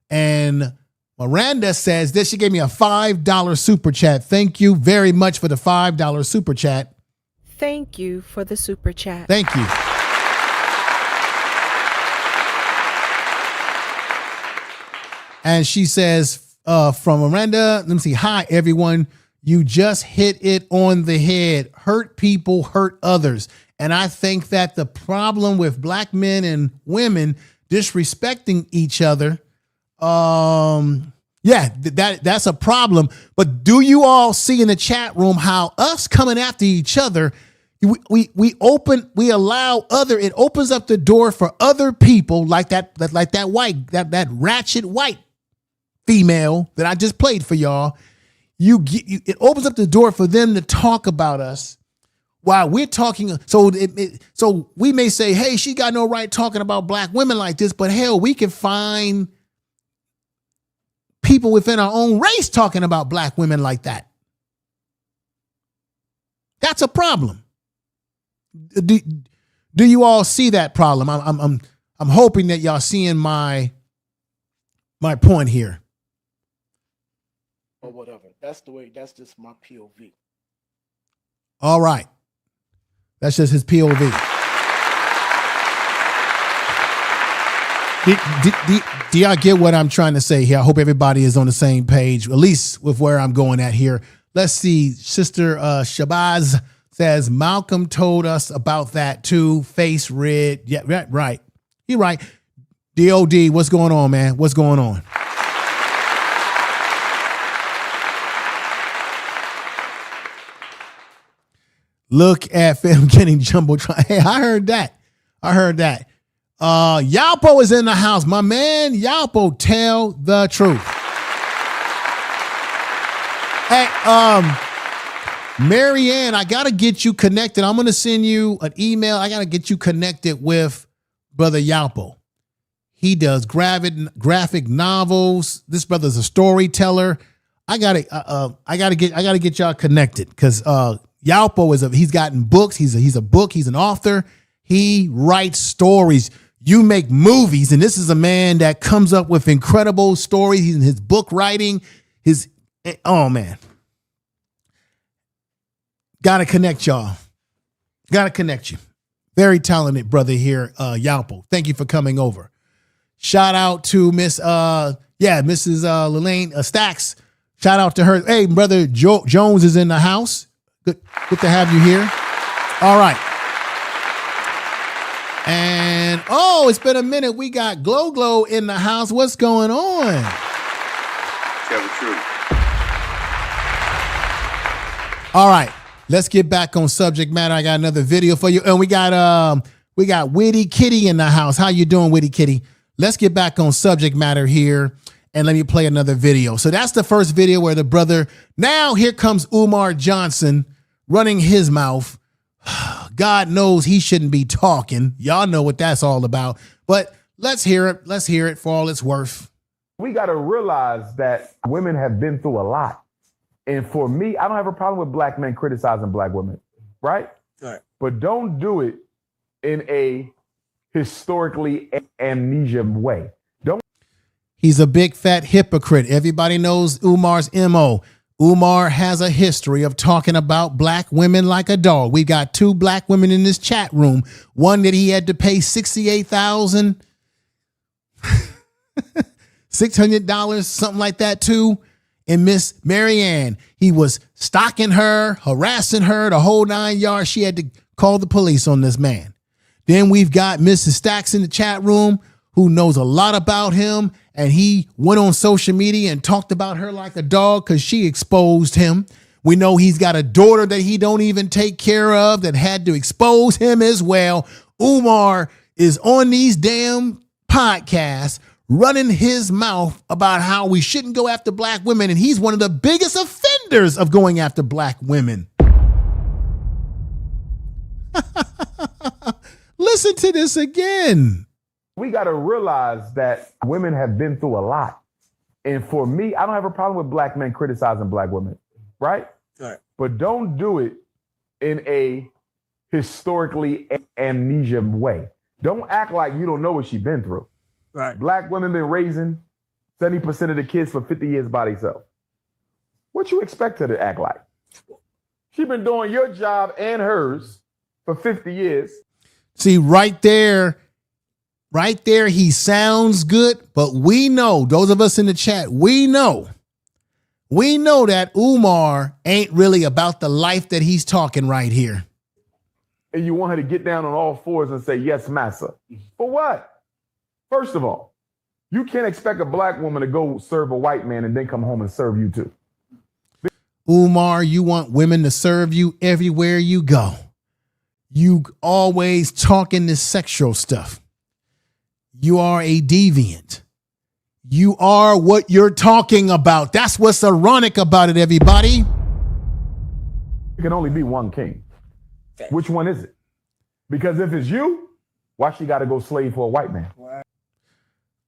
And Miranda says this. She gave me a $5 super chat. Thank you very much for the $5 super chat. Thank you for the super chat. Thank you. And she says, from Miranda, let me see. Hi, everyone. You just hit it on the head. Hurt people, hurt others. And I think that the problem with black men and women disrespecting each other, that's a problem. But do you all see in the chat room how us coming after each other, it opens up the door for other people like that ratchet white female that I just played for y'all. It opens up the door for them to talk about us while we're talking. So we may say, hey, she got no right talking about black women like this, but hell, we can find people within our own race talking about black women like that. That's a problem. Do you all see that problem? I'm hoping that y'all seeing my point here. Or whatever. That's just my POV. All right. That's just his POV. Do y'all get what I'm trying to say here? I hope everybody is on the same page, at least with where I'm going at here. Let's see. Sister Shabazz says, Malcolm told us about that too. Face red. Yeah, right. You're right. DOD, what's going on, man? What's going on? Look at film getting jumbotron. Hey, I heard that. Yalpo is in the house. My man, Yalpo, tell the truth. Hey, Marianne, I got to get you connected. I'm going to send you an email. I got to get you connected with Brother Yalpo. He does graphic novels. This brother's a storyteller. I gotta get y'all connected because Yalpo he's gotten books. He's an author. He writes stories. You make movies, and this is a man that comes up with incredible stories. He's in his book writing. Oh man. Gotta connect y'all. Gotta connect you. Very talented brother here, Yalpo. Thank you for coming over. Shout out to Mrs. Lillian Stacks. Shout out to her. Hey, brother Jones is in the house. Good to have you here. All right. And it's been a minute. We got Glow in the house. What's going on? Tell the truth. All right. Let's get back on subject matter. I got another video for you. And we got Witty Kitty in the house. How you doing, Witty Kitty? Let's get back on subject matter here. And let me play another video. So that's the first video where the brother, now here comes Umar Johnson running his mouth. God knows he shouldn't be talking. Y'all know what that's all about. But let's hear it. Let's hear it for all it's worth. We got to realize that women have been through a lot. And for me, I don't have a problem with black men criticizing black women, right? Right. But don't do it in a historically amnesia way. He's a big fat hypocrite. Everybody knows Umar's MO. Umar has a history of talking about black women like a dog. We got 2 black women in this chat room. One that he had to pay $68,600, something like that too. And Miss Marianne, he was stalking her, harassing her, the whole 9 yards. She had to call the police on this man. Then we've got Mrs. Stacks in the chat room who knows a lot about him. And he went on social media and talked about her like a dog because she exposed him. We know he's got a daughter that he don't even take care of that had to expose him as well. Umar is on these damn podcasts running his mouth about how we shouldn't go after black women. And he's one of the biggest offenders of going after black women. Listen to this again. We got to realize that women have been through a lot. And for me, I don't have a problem with black men criticizing black women, right? Right. But don't do it in a historically amnesia way. Don't act like you don't know what she's been through. Right. Black women been raising 70% of the kids for 50 years by themselves. What you expect her to act like? She been doing your job and hers for 50 years. See, right there, he sounds good, but we know, those of us in the chat, we know that Umar ain't really about the life that he's talking right here. And you want her to get down on all fours and say, yes, massa. For what? First of all, you can't expect a black woman to go serve a white man and then come home and serve you too. Umar, you want women to serve you everywhere you go. You always talking this sexual stuff. You are a deviant. You are what you're talking about. That's what's ironic about it, everybody. There can only be one king. Which one is it? Because if it's you, why she got to go slave for a white man?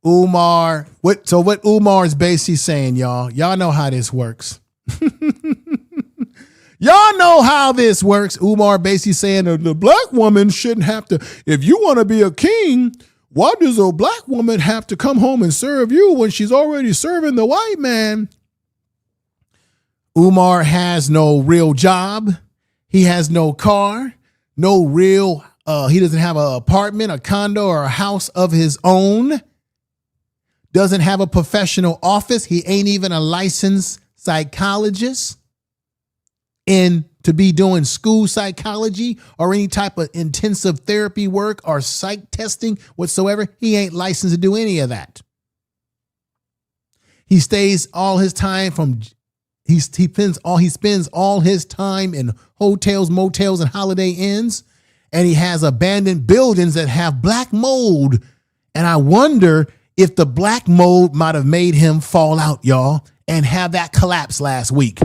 Umar, what Umar is basically saying, y'all know how this works. Y'all know how this works. Umar basically saying the black woman shouldn't have to, if you want to be a king, why does a black woman have to come home and serve you when she's already serving the white man? Umar has no real job. He has no car, no real, he doesn't have an apartment, a condo, or a house of his own. Doesn't have a professional office. He ain't even a licensed psychologist. And to be doing school psychology or any type of intensive therapy work or psych testing whatsoever, he ain't licensed to do any of that. He stays all his time he spends all his time in hotels, motels, and Holiday Inns. and he has abandoned buildings that have black mold. And I wonder if the black mold might have made him fall out, y'all, and have that collapse last week.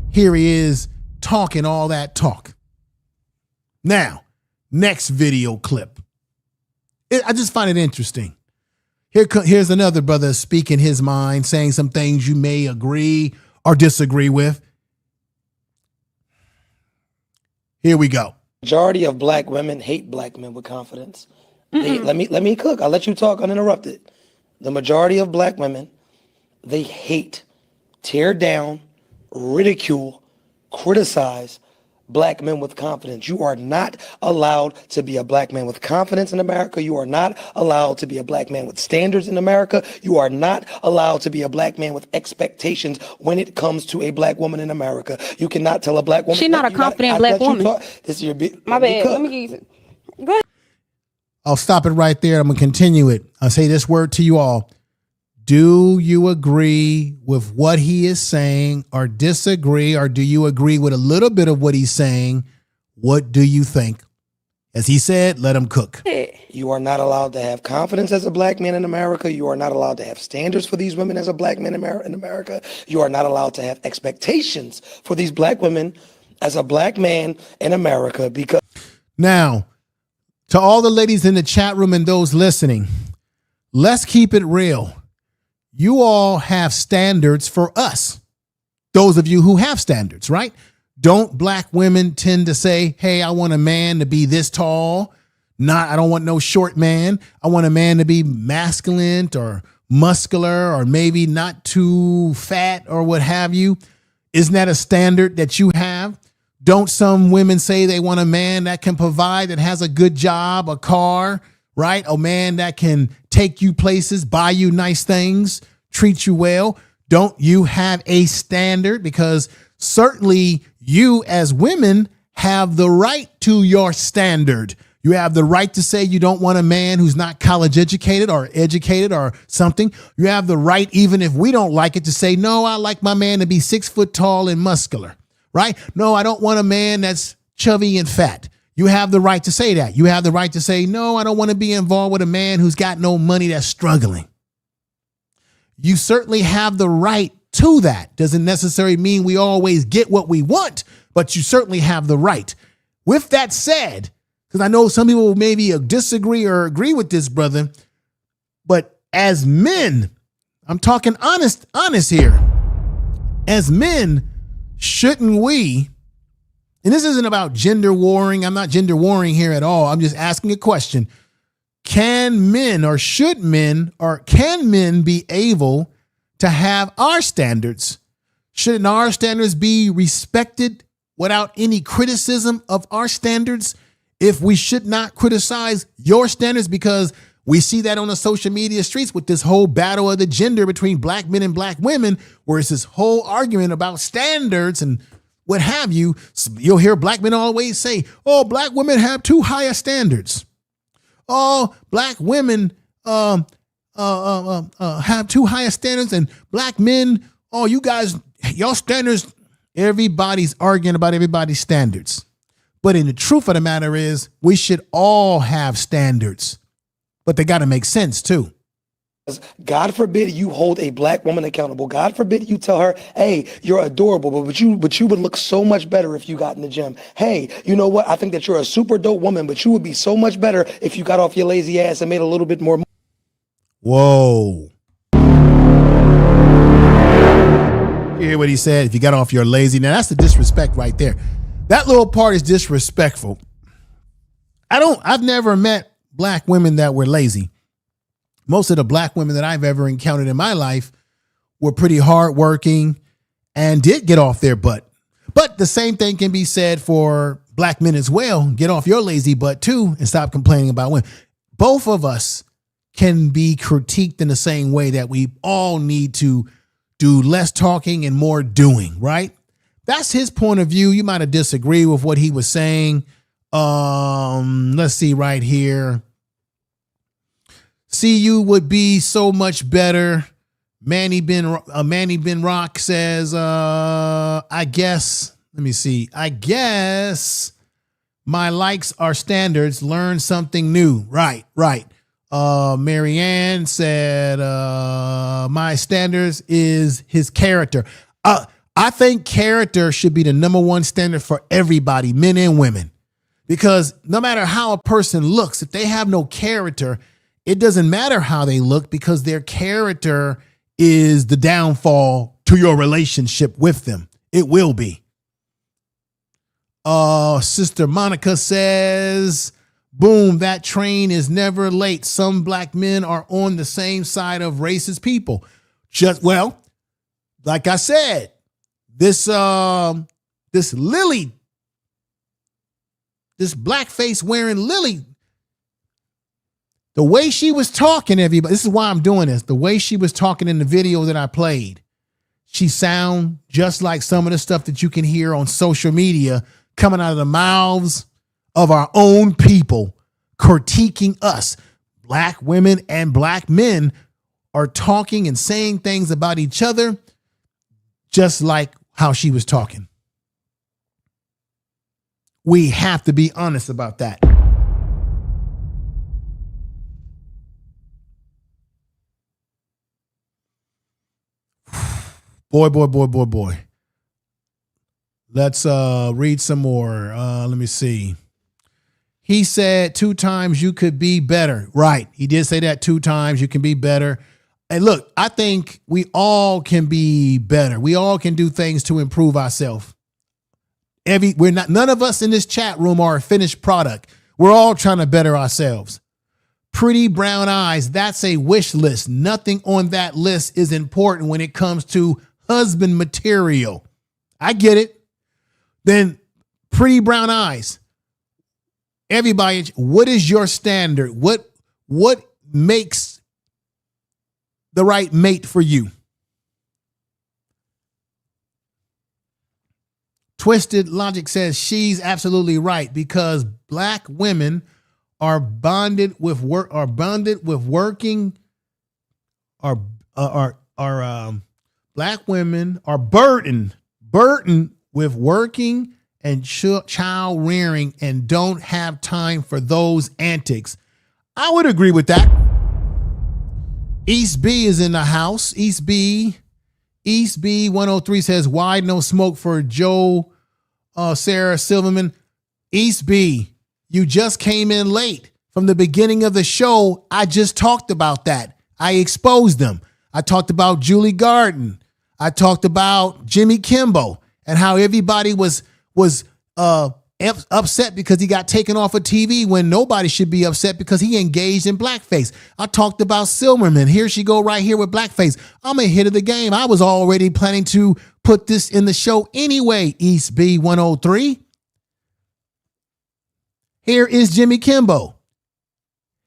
Here he is talking all that talk. Now, next video clip. I just find it interesting. Here's another brother speaking his mind, saying some things you may agree or disagree with. Here we go. Majority of black women hate black men with confidence. Let me cook. I'll let you talk uninterrupted. The majority of black women, they hate, tear down, ridicule, criticize black men with confidence. You are not allowed to be a black man with confidence in America. You are not allowed to be a black man with standards in America. You are not allowed to be a black man with expectations when it comes to a black woman in America. You cannot tell a black woman. She's not a confident black woman. This is your My bad. Let me get you. Go ahead. I'll stop it right there. I'm going to continue it. I'll say this word to you all. Do you agree with what he is saying or disagree, or do you agree with a little bit of what he's saying? What do you think? As he said, let him cook. You are not allowed to have confidence as a black man in America. You are not allowed to have standards for these women as a black man in America. You are not allowed to have expectations for these black women as a black man in America. Because now, to all the ladies in the chat room and those listening, let's keep it real. You all have standards for us. Those of you who have standards, right? Don't black women tend to say, hey, I want a man to be this tall. I don't want no short man. I want a man to be masculine or muscular or maybe not too fat or what have you. Isn't that a standard that you have? Don't some women say they want a man that can provide, that has a good job, a car, right? A man that can take you places, buy you nice things, treat you well. Don't you have a standard? Because certainly you as women have the right to your standard. You have the right to say you don't want a man who's not college educated or something. You have the right, even if we don't like it, to say, no, I like my man to be 6 foot tall and muscular, right? No, I don't want a man that's chubby and fat. You have the right to say that. You have the right to say, no, I don't want to be involved with a man who's got no money, that's struggling. You certainly have the right to that. Doesn't necessarily mean we always get what we want, but you certainly have the right. With that said, because I know some people maybe disagree or agree with this, brother, but as men, I'm talking honest here. As men, shouldn't we, and this isn't about gender warring. I'm not gender warring here at all. I'm just asking a question. Can men or should men or can men be able to have our standards? Shouldn't our standards be respected without any criticism of our standards? If we should not criticize your standards, because we see that on the social media streets with this whole battle of the gender between black men and black women, where it's this whole argument about standards and what have you. You'll hear black men always say, oh, black women have too high a standards. Oh, black women have too high a standards, and black men, oh, you guys, y'all standards, everybody's arguing about everybody's standards. But in the truth of the matter is, we should all have standards, but they got to make sense too. God forbid you hold a black woman accountable. God forbid you tell her, hey, you're adorable, but you would look so much better if you got in the gym. Hey, you know what? I think that you're a super dope woman, but you would be so much better if you got off your lazy ass and made a little bit more. Whoa. You hear what he said? If you got off your lazy, now that's the disrespect right there. That little part is disrespectful. I've never met black women that were lazy. Most of the black women that I've ever encountered in my life were pretty hardworking and did get off their butt. But the same thing can be said for black men as well. Get off your lazy butt too and stop complaining about women. Both of us can be critiqued in the same way that we all need to do less talking and more doing, right? That's his point of view. You might have disagreed with what he was saying. Let's see right here. See, you would be so much better. Manny Ben Rock says, I guess My likes are standards. Learn something new. Right. Marianne said, my standards is his character. I think character should be the number one standard for everybody, men and women, because no matter how a person looks, if they have no character, it doesn't matter how they look, because their character is the downfall to your relationship with them. It will be. Sister Monica says, boom, that train is never late. Some black men are on the same side of racist people. Well, like I said, this Lilly, this blackface wearing Lilly, the way she was talking, everybody, this is why I'm doing this. The way she was talking in the video that I played, she sound just like some of the stuff that you can hear on social media coming out of the mouths of our own people critiquing us. Black women and black men are talking and saying things about each other just like how she was talking. We have to be honest about that. Boy. Let's read some more. Let me see. He said 2 times you could be better. Right. He did say that 2 times you can be better. And look, I think we all can be better. We all can do things to improve ourselves. None of us in this chat room are a finished product. We're all trying to better ourselves. Pretty brown eyes, that's a wish list. Nothing on that list is important when it comes to husband material. I get it. Then pretty brown eyes. Everybody, what is your standard? What makes the right mate for you? Twisted Logic says she's absolutely right, because black women are bonded with working. Black women are burdened with working and child rearing and don't have time for those antics. I would agree with that. East B is in the house. East B 103 says, why no smoke for Joe Sarah Silverman? East B, you just came in late. From the beginning of the show, I just talked about that. I exposed them. I talked about Julie Garden. I talked about Jimmy Kimball and how everybody was upset because he got taken off of TV when nobody should be upset because he engaged in blackface. I talked about Silverman. Here she go right here with blackface. I'm a hit of the game. I was already planning to put this in the show anyway, East B 103. Here is Jimmy Kimball.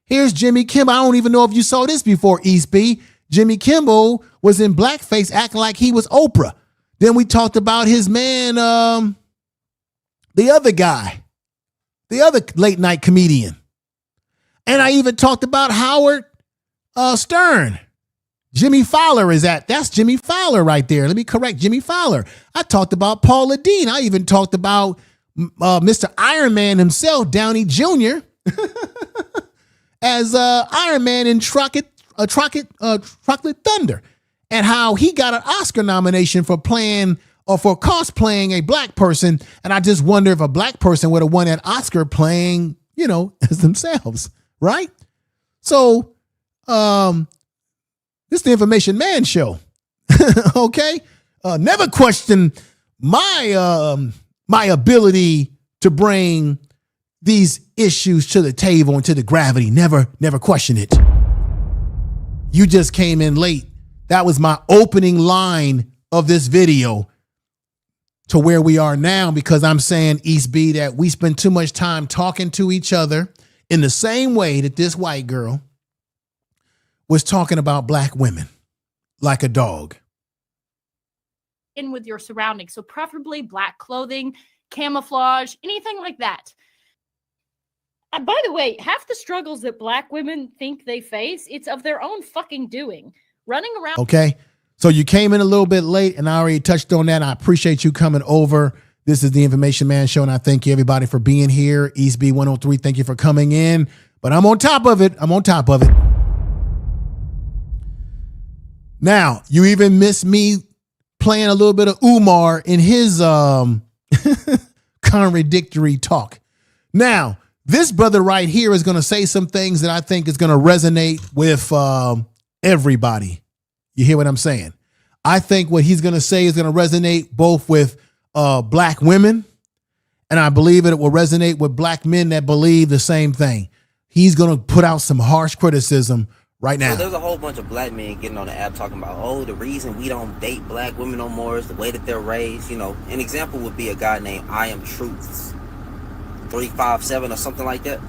Here's Jimmy Kimball. I don't even know if you saw this before, East B. Jimmy Kimball was in blackface acting like he was Oprah. Then we talked about his man, the other guy, the other late night comedian. And I even talked about Howard Stern. Jimmy Fowler that's Jimmy Fowler right there. Let me correct Jimmy Fowler. I talked about Paula Deen. I even talked about Mr. Iron Man himself, Downey Jr. as Iron Man in Chocolate Thunder, and how he got an Oscar nomination for playing or for cosplaying a black person. And I just wonder if a black person would have won that Oscar playing, as themselves, right? So, this is the Information Man Show. Okay? Never question my ability to bring these issues to the table and to the gravity. Never question it. You just came in late. That was my opening line of this video to where we are now, because I'm saying, East B, that we spend too much time talking to each other in the same way that this white girl was talking about black women like a dog. In with your surroundings. So preferably black clothing, camouflage, anything like that. By the way, half the struggles that black women think they face, it's of their own fucking doing. Running around. Okay. So you came in a little bit late and I already touched on that. I appreciate you coming over This is the Information Man Show, and I thank you, everybody, for being here. East B 103, thank you for coming in. But I'm on top of it. I'm on top of it. Now, you even missed me playing a little bit of Umar in his contradictory talk. Now, this brother right here is going to say some things that I think is going to resonate with everybody. You hear what I'm saying? I think what he's going to say is going to resonate both with black women, and I believe it will resonate with black men that believe the same thing. He's going to put out some harsh criticism right now. So there's a whole bunch of black men getting on the app talking about, oh, the reason we don't date black women no more is the way that they're raised. You know, an example would be a guy named I Am Truths 357 or something like that.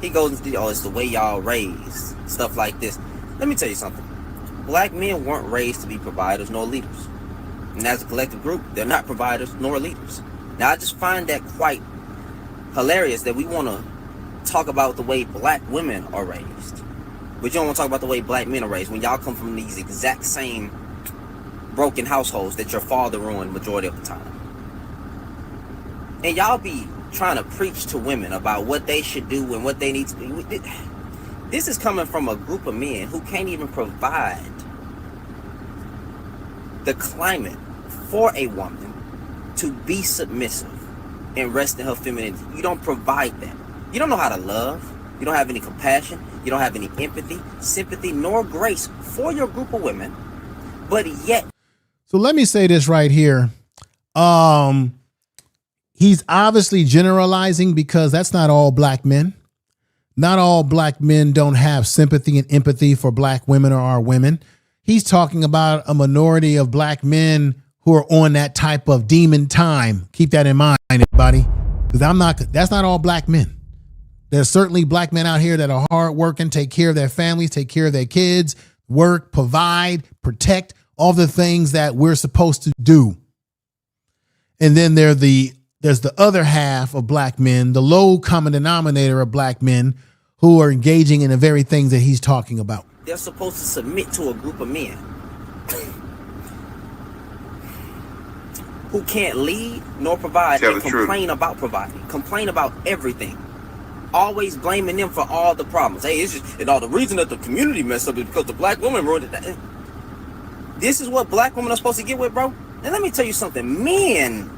He goes into, oh, it's the way y'all raised, stuff like this. Let me tell you something. Black men weren't raised to be providers nor leaders. And as a collective group, they're not providers nor leaders. Now, I just find that quite hilarious that we want to talk about the way black women are raised, but you don't want to talk about the way black men are raised when y'all come from these exact same broken households that your father ruined majority of the time. And y'all be trying to preach to women about what they should do and what they need to do. This is coming from a group of men who can't even provide the climate for a woman to be submissive and rest in her femininity. You don't provide that. You don't know how to love. You don't have any compassion. You don't have any empathy, sympathy, nor grace for your group of women. But yet. So let me say this right here. He's obviously generalizing because that's not all black men. Not all black men don't have sympathy and empathy for black women or our women. He's talking about a minority of black men who are on that type of demon time. Keep that in mind, everybody, because that's not all black men. There's certainly black men out here that are hardworking, take care of their families, take care of their kids, work, provide, protect, all the things that we're supposed to do. And then there's the other half of black men, the low common denominator of black men who are engaging in the very things that he's talking about. They're supposed to submit to a group of men who can't lead nor provide and complain about providing, complain about everything. Always blaming them for all the problems. Hey, it's just, and all the reason that the community messed up is because the black woman ruined it. This is what black women are supposed to get with, bro. And let me tell you something. Men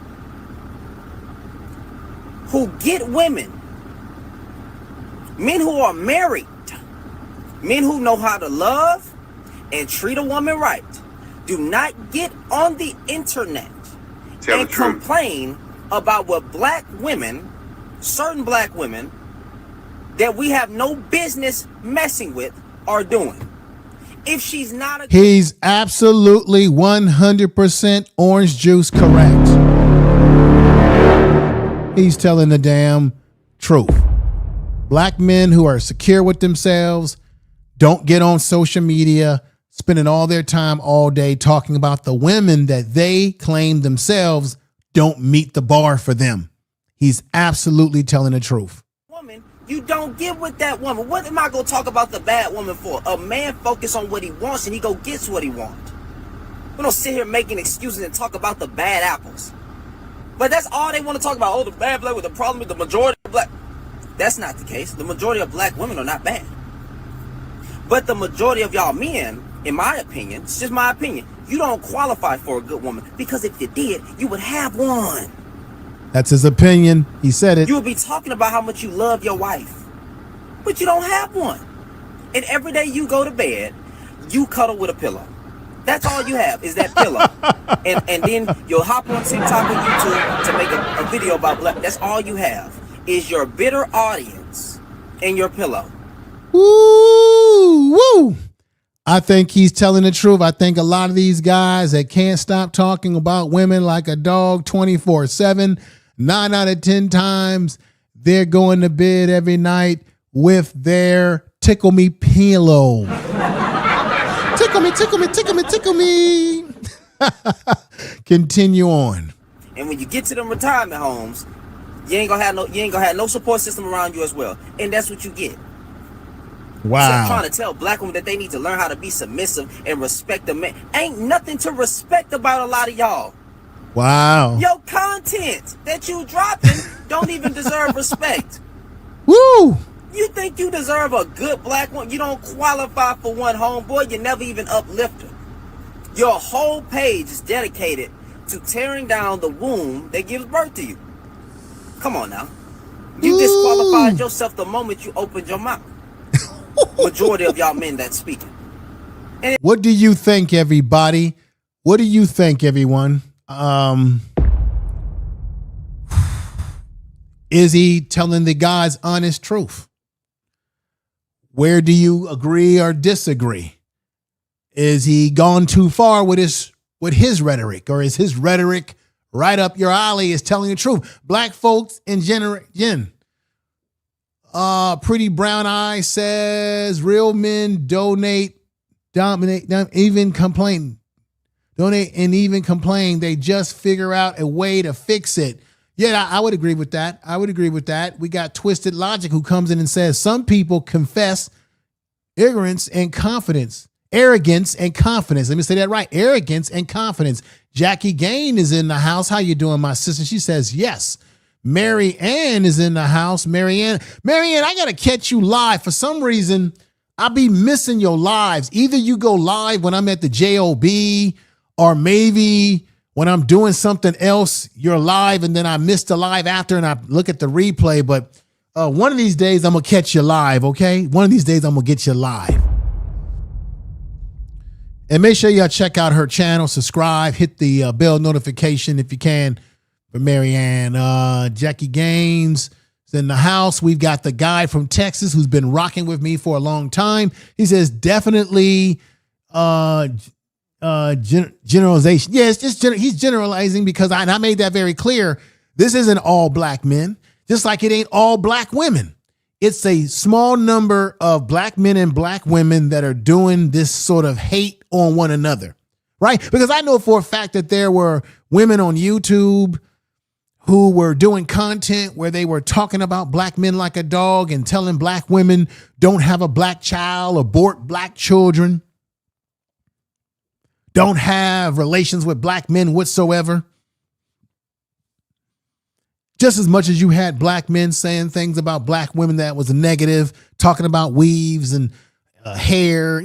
who get women, men who are married, men who know how to love and treat a woman right, do not get on the internet and complain about what black women, certain black women, that we have no business messing with are doing. If she's not a... He's absolutely 100% orange juice correct. He's telling the damn truth. Black men who are secure with themselves don't get on social media, spending all their time all day talking about the women that they claim themselves don't meet the bar for them. He's absolutely telling the truth. You don't get with that woman. What am I going to talk about the bad woman for? A man focus on what he wants and he go gets what he wants. We don't sit here making excuses and talk about the bad apples. But that's all they want to talk about. Oh, the bad black with the problem with the majority of black. That's not the case. The majority of black women are not bad. But the majority of y'all men, in my opinion, it's just my opinion, you don't qualify for a good woman because if you did, you would have one. That's his opinion. He said it. You would be talking about how much you love your wife, but you don't have one. And every day you go to bed, you cuddle with a pillow. That's all you have is that pillow. and then you'll hop on TikTok and YouTube to make a video about black. That's all you have is your bitter audience and your pillow. Woo, woo. I think he's telling the truth. I think a lot of these guys that can't stop talking about women like a dog 24/7, 9 out of 10 times, they're going to bed every night with their tickle me pillow. Tickle me, tickle me, tickle me, tickle me. Continue on. And when you get to them retirement homes, you ain't gonna have no support system around you as well. And that's what you get. Wow. So I'm trying to tell black women that they need to learn how to be submissive and respect the man. Ain't nothing to respect about a lot of y'all. Wow. Your content that you dropping don't even deserve respect. Woo! You think you deserve a good black one? You don't qualify for one, homeboy. You never even uplift her. Your whole page is dedicated to tearing down the womb that gives birth to you. Come on now. You disqualified yourself the moment you opened your mouth. Majority of y'all men that's speaking. What do you think, everybody? What do you think, everyone? Is he telling the guy's honest truth? Where do you agree or disagree? Is he gone too far with his rhetoric, or is his rhetoric right up your alley, is telling the truth? Black folks in Pretty Brown Eye says real men dominate, even complain. Donate and even complain. They just figure out a way to fix it. Yeah, I would agree with that. We got Twisted Logic who comes in and says some people confess arrogance and confidence. Let me say that right. Arrogance and confidence. Jackie Gain is in the house. How you doing, my sister? She says yes. Mary Ann is in the house. Mary Ann, I got to catch you live. For some reason, I be missing your lives. Either you go live when I'm at the JOB, or maybe when I'm doing something else, you're live and then I miss the live after and I look at the replay. But one of these days, I'm going to catch you live, okay? One of these days, I'm going to get you live. And make sure y'all check out her channel, subscribe, hit the bell notification if you can for Marianne. Jackie Gaines is in the house. We've got the guy from Texas who's been rocking with me for a long time. He says definitely generalization. Yeah, it's just he's generalizing because I made that very clear. This isn't all black men, just like it ain't all black women. It's a small number of black men and black women that are doing this sort of hate on one another, right? Because I know for a fact that there were women on YouTube who were doing content where they were talking about black men like a dog and telling black women don't have a black child, abort black children, don't have relations with black men whatsoever. Just as much as you had black men saying things about black women that was negative, talking about weaves and hair,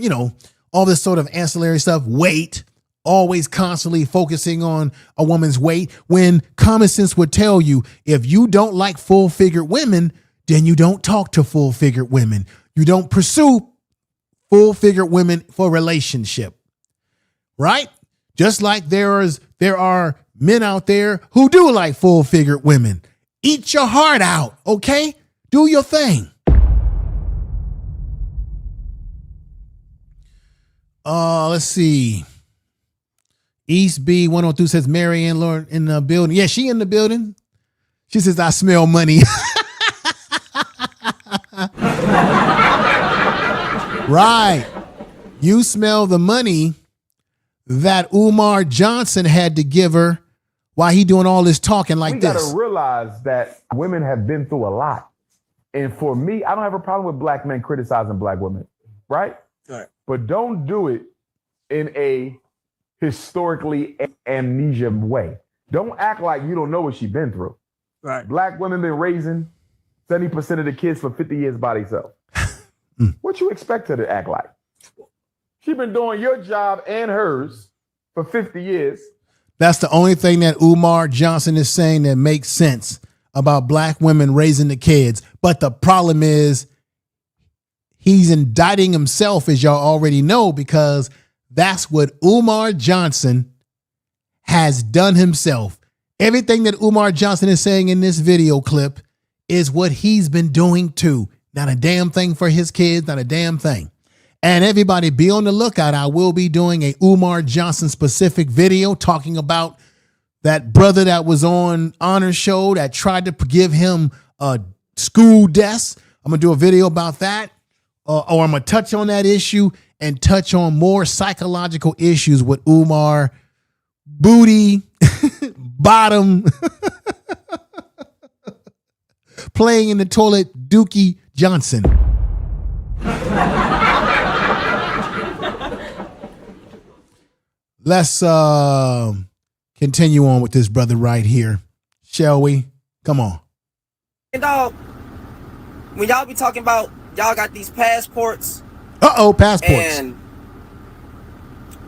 all this sort of ancillary stuff, weight, always constantly focusing on a woman's weight, when common sense would tell you if you don't like full-figured women, then you don't talk to full-figured women. You don't pursue full-figured women for relationship, right? Just like there are men out there who do like full-figured women. Eat your heart out, okay? Do your thing. Let's see. East B 102 says Mary Ann Lord in the building. Yeah, she in the building. She says, I smell money. Right. You smell the money that Umar Johnson had to give her while he doing all this talking like this. We got to realize that women have been through a lot. And for me, I don't have a problem with black men criticizing black women, right? Right. But don't do it in a historically amnesia way. Don't act like you don't know what she's been through. Right. Black women been raising 70% of the kids for 50 years by themselves. What you expect her to act like? She been doing your job and hers for 50 years. That's the only thing that Umar Johnson is saying that makes sense about black women raising the kids. But the problem is he's indicting himself, as y'all already know, because that's what Umar Johnson has done himself. Everything that Umar Johnson is saying in this video clip is what he's been doing too. Not a damn thing for his kids, not a damn thing. And everybody be on the lookout. I will be doing a Umar Johnson specific video talking about that brother that was on Honor Show that tried to give him a school desk. I'm going to do a video about that. Or I'm going to touch on that issue and touch on more psychological issues with Umar Booty, Bottom, playing in the toilet, Dookie Johnson. Let's, can continue on with this brother right here. Shall we? Come on. And dog, when y'all be talking about y'all got these passports. Passports. And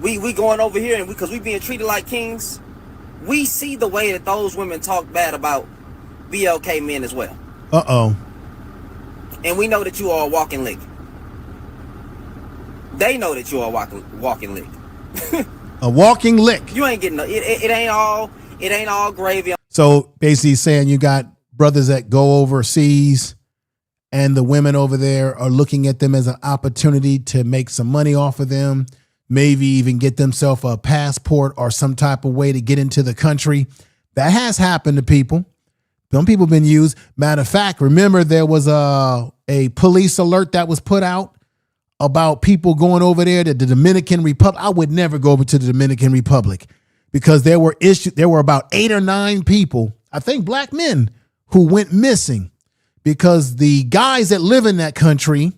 we going over here and because we being treated like kings. We see the way that those women talk bad about BLK men as well. And we know that you are a walking lick. They know that you are a walking lick. A walking lick. You ain't getting it ain't all gravy. So basically saying you got brothers that go overseas and the women over there are looking at them as an opportunity to make some money off of them, maybe even get themselves a passport or some type of way to get into the country. That has happened to people. Some people have been used. Matter of fact, remember there was a police alert that was put out about people going over there to the Dominican Republic. I would never go over to the Dominican Republic because there were issues. There were about 8 or 9 people, I think black men, who went missing because the guys that live in that country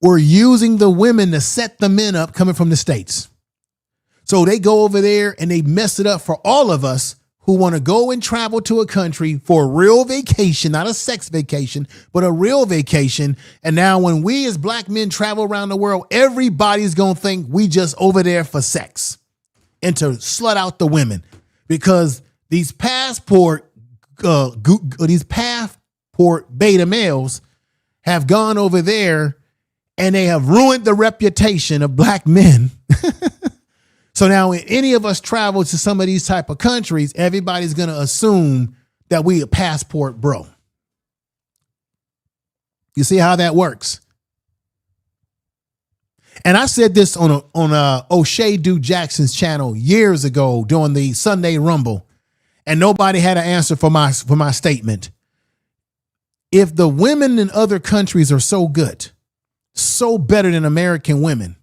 were using the women to set the men up coming from the States. So they go over there and they mess it up for all of us who want to go and travel to a country for a real vacation, not a sex vacation, but a real vacation. And now when we as black men travel around the world, everybody's going to think we just over there for sex and to slut out the women because these passport beta males have gone over there and they have ruined the reputation of black men. So now when any of us travel to some of these type of countries, everybody's going to assume that we a passport bro. You see how that works? And I said this on O'Shea Duke Jackson's channel years ago during the Sunday Rumble, and nobody had an answer for my statement. If the women in other countries are so good, so better than American women,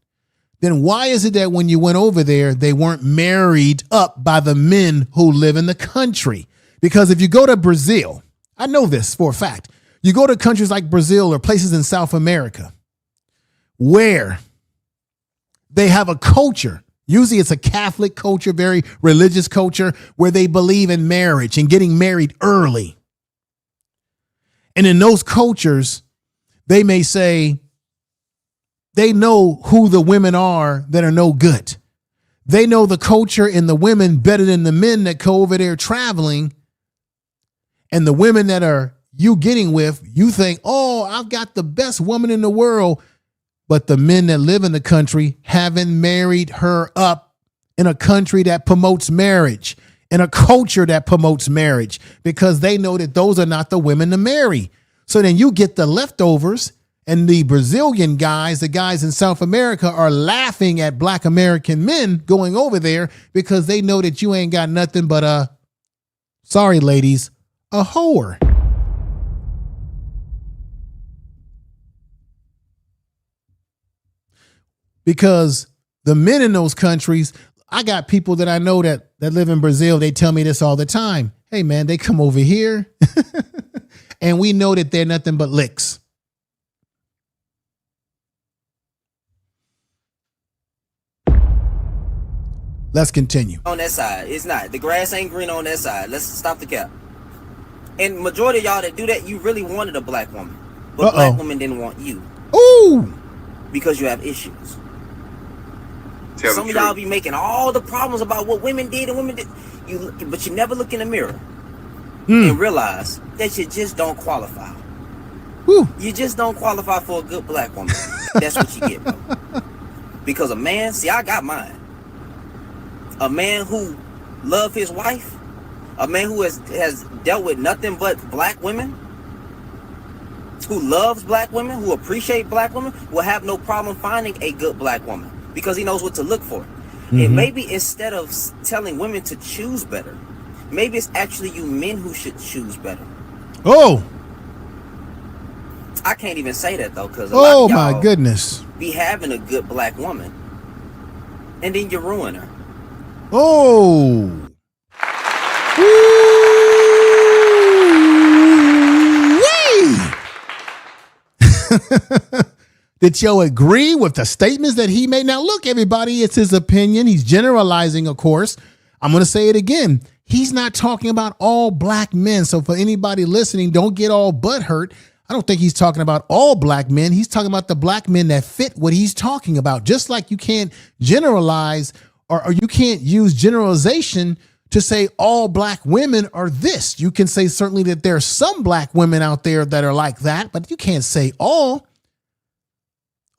then why is it that when you went over there, they weren't married up by the men who live in the country? Because if you go to Brazil, I know this for a fact, you go to countries like Brazil or places in South America where they have a culture, usually it's a Catholic culture, very religious culture, where they believe in marriage and getting married early. And in those cultures, they may say, they know who the women are that are no good. They know the culture and the women better than the men that go over there traveling. And the women that are you getting with, you think, oh, I've got the best woman in the world. But the men that live in the country haven't married her up in a country that promotes marriage, in a culture that promotes marriage, because they know that those are not the women to marry. So then you get the leftovers. And the Brazilian guys, the guys in South America, are laughing at black American men going over there because they know that you ain't got nothing but sorry, ladies, a whore. Because the men in those countries, I got people that I know that live in Brazil. They tell me this all the time. Hey, man, they come over here and we know that they're nothing but licks. Let's continue. On that side, it's not. The grass ain't green on that side. Let's stop the cap. And majority of y'all that do that, you really wanted a black woman. But black women didn't want you. Ooh! Because you have issues. Some of y'all be making all the problems about what women did and women did. But you never look in the mirror and realize that you just don't qualify. Woo. You just don't qualify for a good black woman. That's what you get, bro. Because a man, see, I got mine. A man who loves his wife, a man who has dealt with nothing but black women, who loves black women, who appreciate black women, will have no problem finding a good black woman because he knows what to look for. Mm-hmm. And maybe instead of telling women to choose better, maybe it's actually you men who should choose better. Oh! I can't even say that though, because oh my goodness, be having a good black woman, and then you ruin her. Oh. Did you agree with the statements that he made? Now, look, everybody, it's his opinion. He's generalizing, of course. I'm going to say it again. He's not talking about all black men. So for anybody listening, don't get all butthurt. I don't think he's talking about all black men. He's talking about the black men that fit what he's talking about. Just like you can't generalize or you can't use generalization to say all black women are this. You can say certainly that there are some black women out there that are like that, but you can't say all.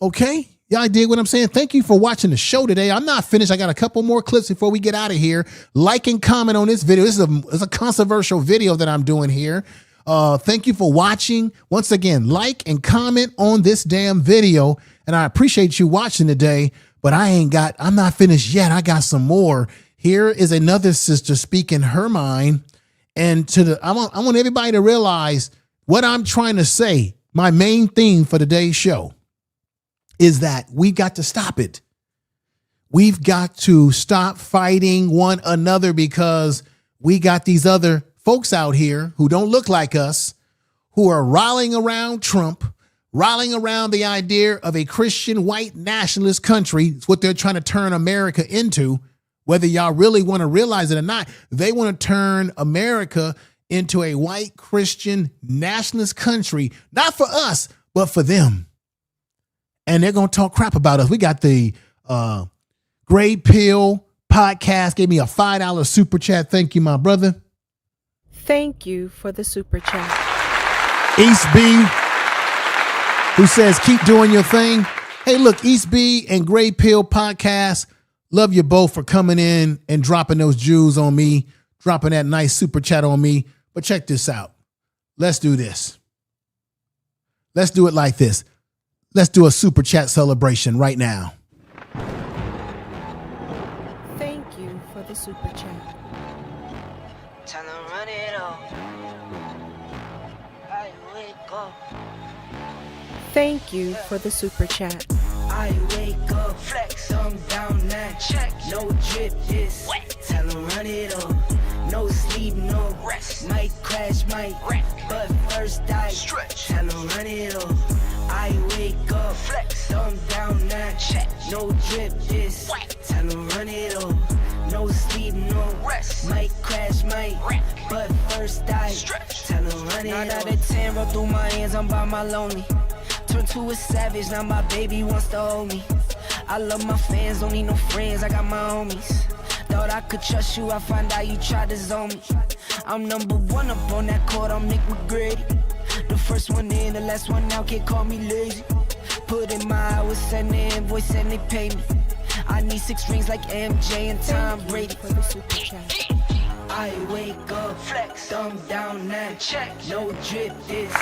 Okay? Y'all dig what I'm saying? Thank you for watching the show today. I'm not finished. I got a couple more clips before we get out of here. Like and comment on this video. This is a controversial video that I'm doing here. Thank you for watching. Once again, like and comment on this damn video. And I appreciate you watching today, but I'm not finished yet. I got some more. Here is another sister speaking her mind. And I want everybody to realize what I'm trying to say. My main theme for today's show is that we've got to stop it. We've got to stop fighting one another because we got these other folks out here who don't look like us, who are rallying around Trump, rallying around the idea of a Christian white nationalist country. It's what they're trying to turn America into. Whether y'all really want to realize it or not, they want to turn America into a white Christian nationalist country, not for us, but for them. And they're going to talk crap about us. We got the Gray Pill podcast, gave me a $5 super chat. Thank you, my brother. Thank you for the super chat. East B, who says, keep doing your thing. Hey, look, East B and Gray Pill podcast, love you both for coming in and dropping those Jews on me, dropping that nice super chat on me. But check this out. Let's do this. Let's do it like this. Let's do a super chat celebration right now. Thank you for the super chat. Time to run it up. I wake up. Thank you for the super chat. I wake up, flex, thumb down that check. No drip, this wet. Tell 'em run it up. No sleep, no rest. Might crash, might wreck. But first I stretch. Tell 'em run it up. I wake up, flex, thumb down that check. No drip, this wet. Tell 'em run it up. No sleep, no rest. Might crash, might wreck. But first I stretch. Tell 'em run it up. 9 out of 10 roll through my hands, I'm by my lonely. Turned to a savage, now my baby wants to hold me. I love my fans, don't need no friends, I got my homies. Thought I could trust you, I find out you tried to zone me. I'm number one up on that court, I'm Nick McGrady. The first one in, the last one out, can't call me lazy. Put in my hours, send the invoice and they pay me. I need 6 rings like MJ and Tom Brady. I wake up, flex, thumb down that check. No drip, this.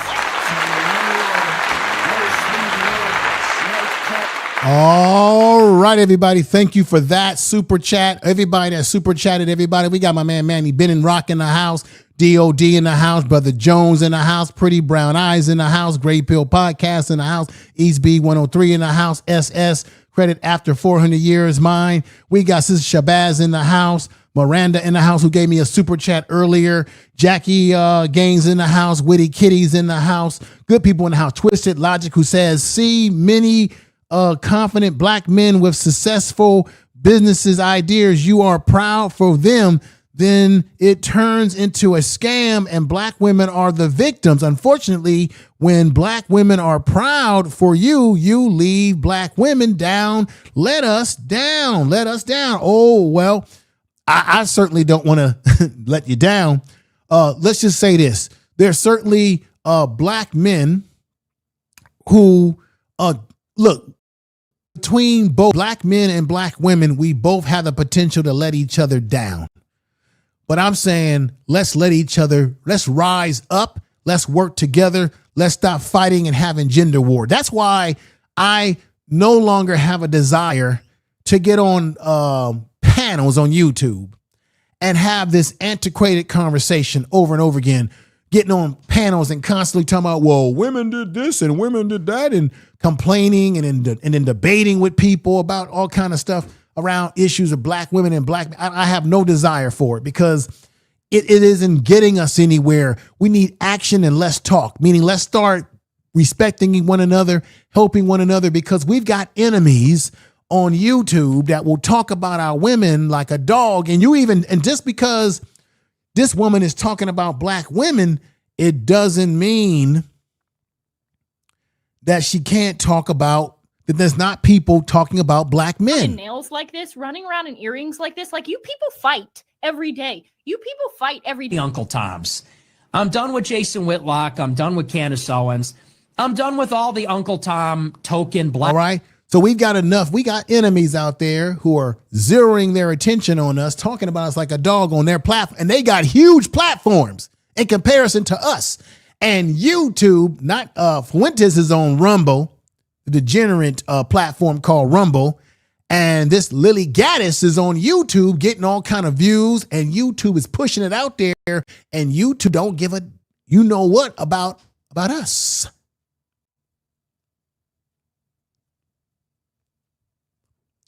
All right, everybody. Thank you for that super chat. Everybody that super chatted, everybody. We got my man Manny Benning Rock in the house, DOD in the house, Brother Jones in the house, Pretty Brown Eyes in the house, Gray Pill Podcast in the house, East B 103 in the house, SS Credit After 400 Years Mine. We got Sister Shabazz in the house, Miranda in the house, who gave me a super chat earlier. Jackie Gaines in the house. Witty Kitties in the house. Good people in the house. Twisted Logic, who says, see many confident black men with successful businesses ideas. You are proud for them. Then it turns into a scam and black women are the victims. Unfortunately, when black women are proud for you, you leave black women down. Let us down. Let us down. Oh, well, I certainly don't want to let you down. Let's just say this. There's certainly black men who, look, between both black men and black women, we both have the potential to let each other down. But I'm saying, let's rise up. Let's work together. Let's stop fighting and having gender war. That's why I no longer have a desire to get on panels on YouTube and have this antiquated conversation over and over again, getting on panels and constantly talking about, well, women did this and women did that, and complaining and then debating with people about all kind of stuff around issues of black women and black. I have no desire for it because it isn't getting us anywhere. We need action and less talk, meaning let's start respecting one another, helping one another, because we've got enemies on YouTube that will talk about our women like a dog. And just because this woman is talking about black women, it doesn't mean that she can't talk about that there's not people talking about black men. Nails like this, running around in earrings like this, like you people fight every day. You people fight every day. Uncle Toms. I'm done with Jason Whitlock. I'm done with Candace Owens. I'm done with all the Uncle Tom token black. All right. So we've got enough. We got enemies out there who are zeroing their attention on us, talking about us like a dog on their platform. And they got huge platforms in comparison to us. And YouTube, not Fuentes is on Rumble, the degenerate platform called Rumble. And this Lilly Gaddis is on YouTube getting all kind of views. And YouTube is pushing it out there. And YouTube don't give a you know what about us.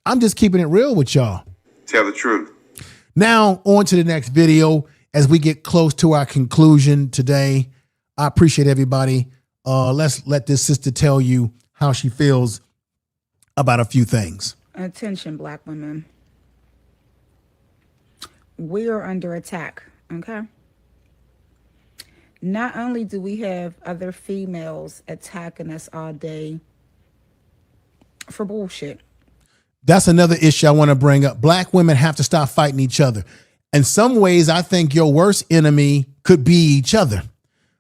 I'm just keeping it real with y'all. Tell the truth. Now on to the next video as we get close to our conclusion today. I appreciate everybody. Let's let this sister tell you how she feels about a few things. Attention, black women. We are under attack, okay? Not only do we have other females attacking us all day for bullshit. That's another issue I want to bring up. Black women have to stop fighting each other. In some ways, I think your worst enemy could be each other.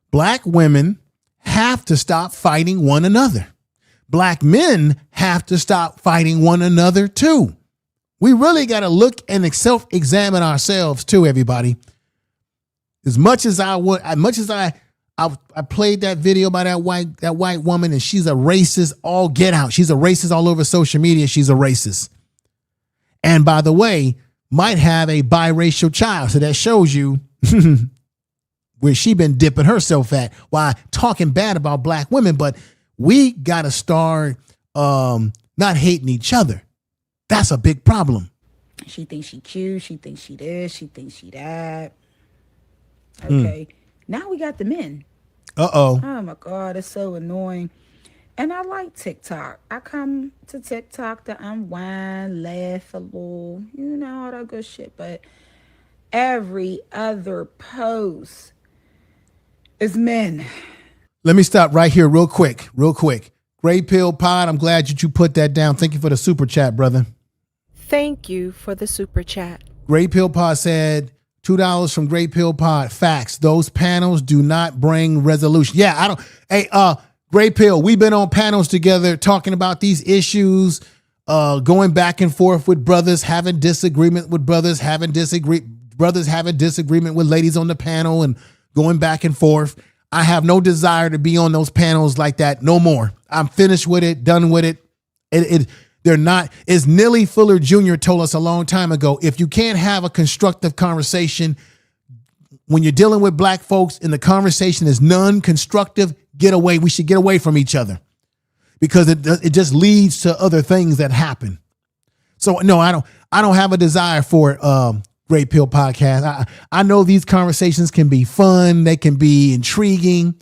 Black women have to stop fighting one another. Black men have to stop fighting one another too. We really got to look and self-examine ourselves too, everybody. As much as I played that video by that white woman, and she's a racist all get out. She's a racist all over social media. She's a racist. And by the way, might have a biracial child. So that shows you where she been dipping herself at while talking bad about black women. But we got to start not hating each other. That's a big problem. She thinks she cute. She thinks she this. She thinks she that. Okay. Now we got the men. Uh-oh. Oh my God, it's so annoying. And I like TikTok. I come to TikTok to unwind, laugh a little, all that good shit. But every other post is men. Let me stop right here real quick. Gray Pill Pod, I'm glad that you put that down. Thank you for the super chat, brother. Thank you for the super chat. Gray Pill Pod said, $2 from Gray Pill Pod. Facts. Those panels do not bring resolution. Yeah, I don't. Hey, Gray Pill, we've been on panels together talking about these issues, going back and forth with brothers, having disagreement with brothers, having disagreement with ladies on the panel and going back and forth. I have no desire to be on those panels like that no more. I'm finished with it, done with it. They're not, as Neely Fuller Jr. told us a long time ago, if you can't have a constructive conversation, when you're dealing with black folks and the conversation is non-constructive, get away. We should get away from each other because it just leads to other things that happen. So no, I don't have a desire for Great Pill Podcast. I know these conversations can be fun. They can be intriguing.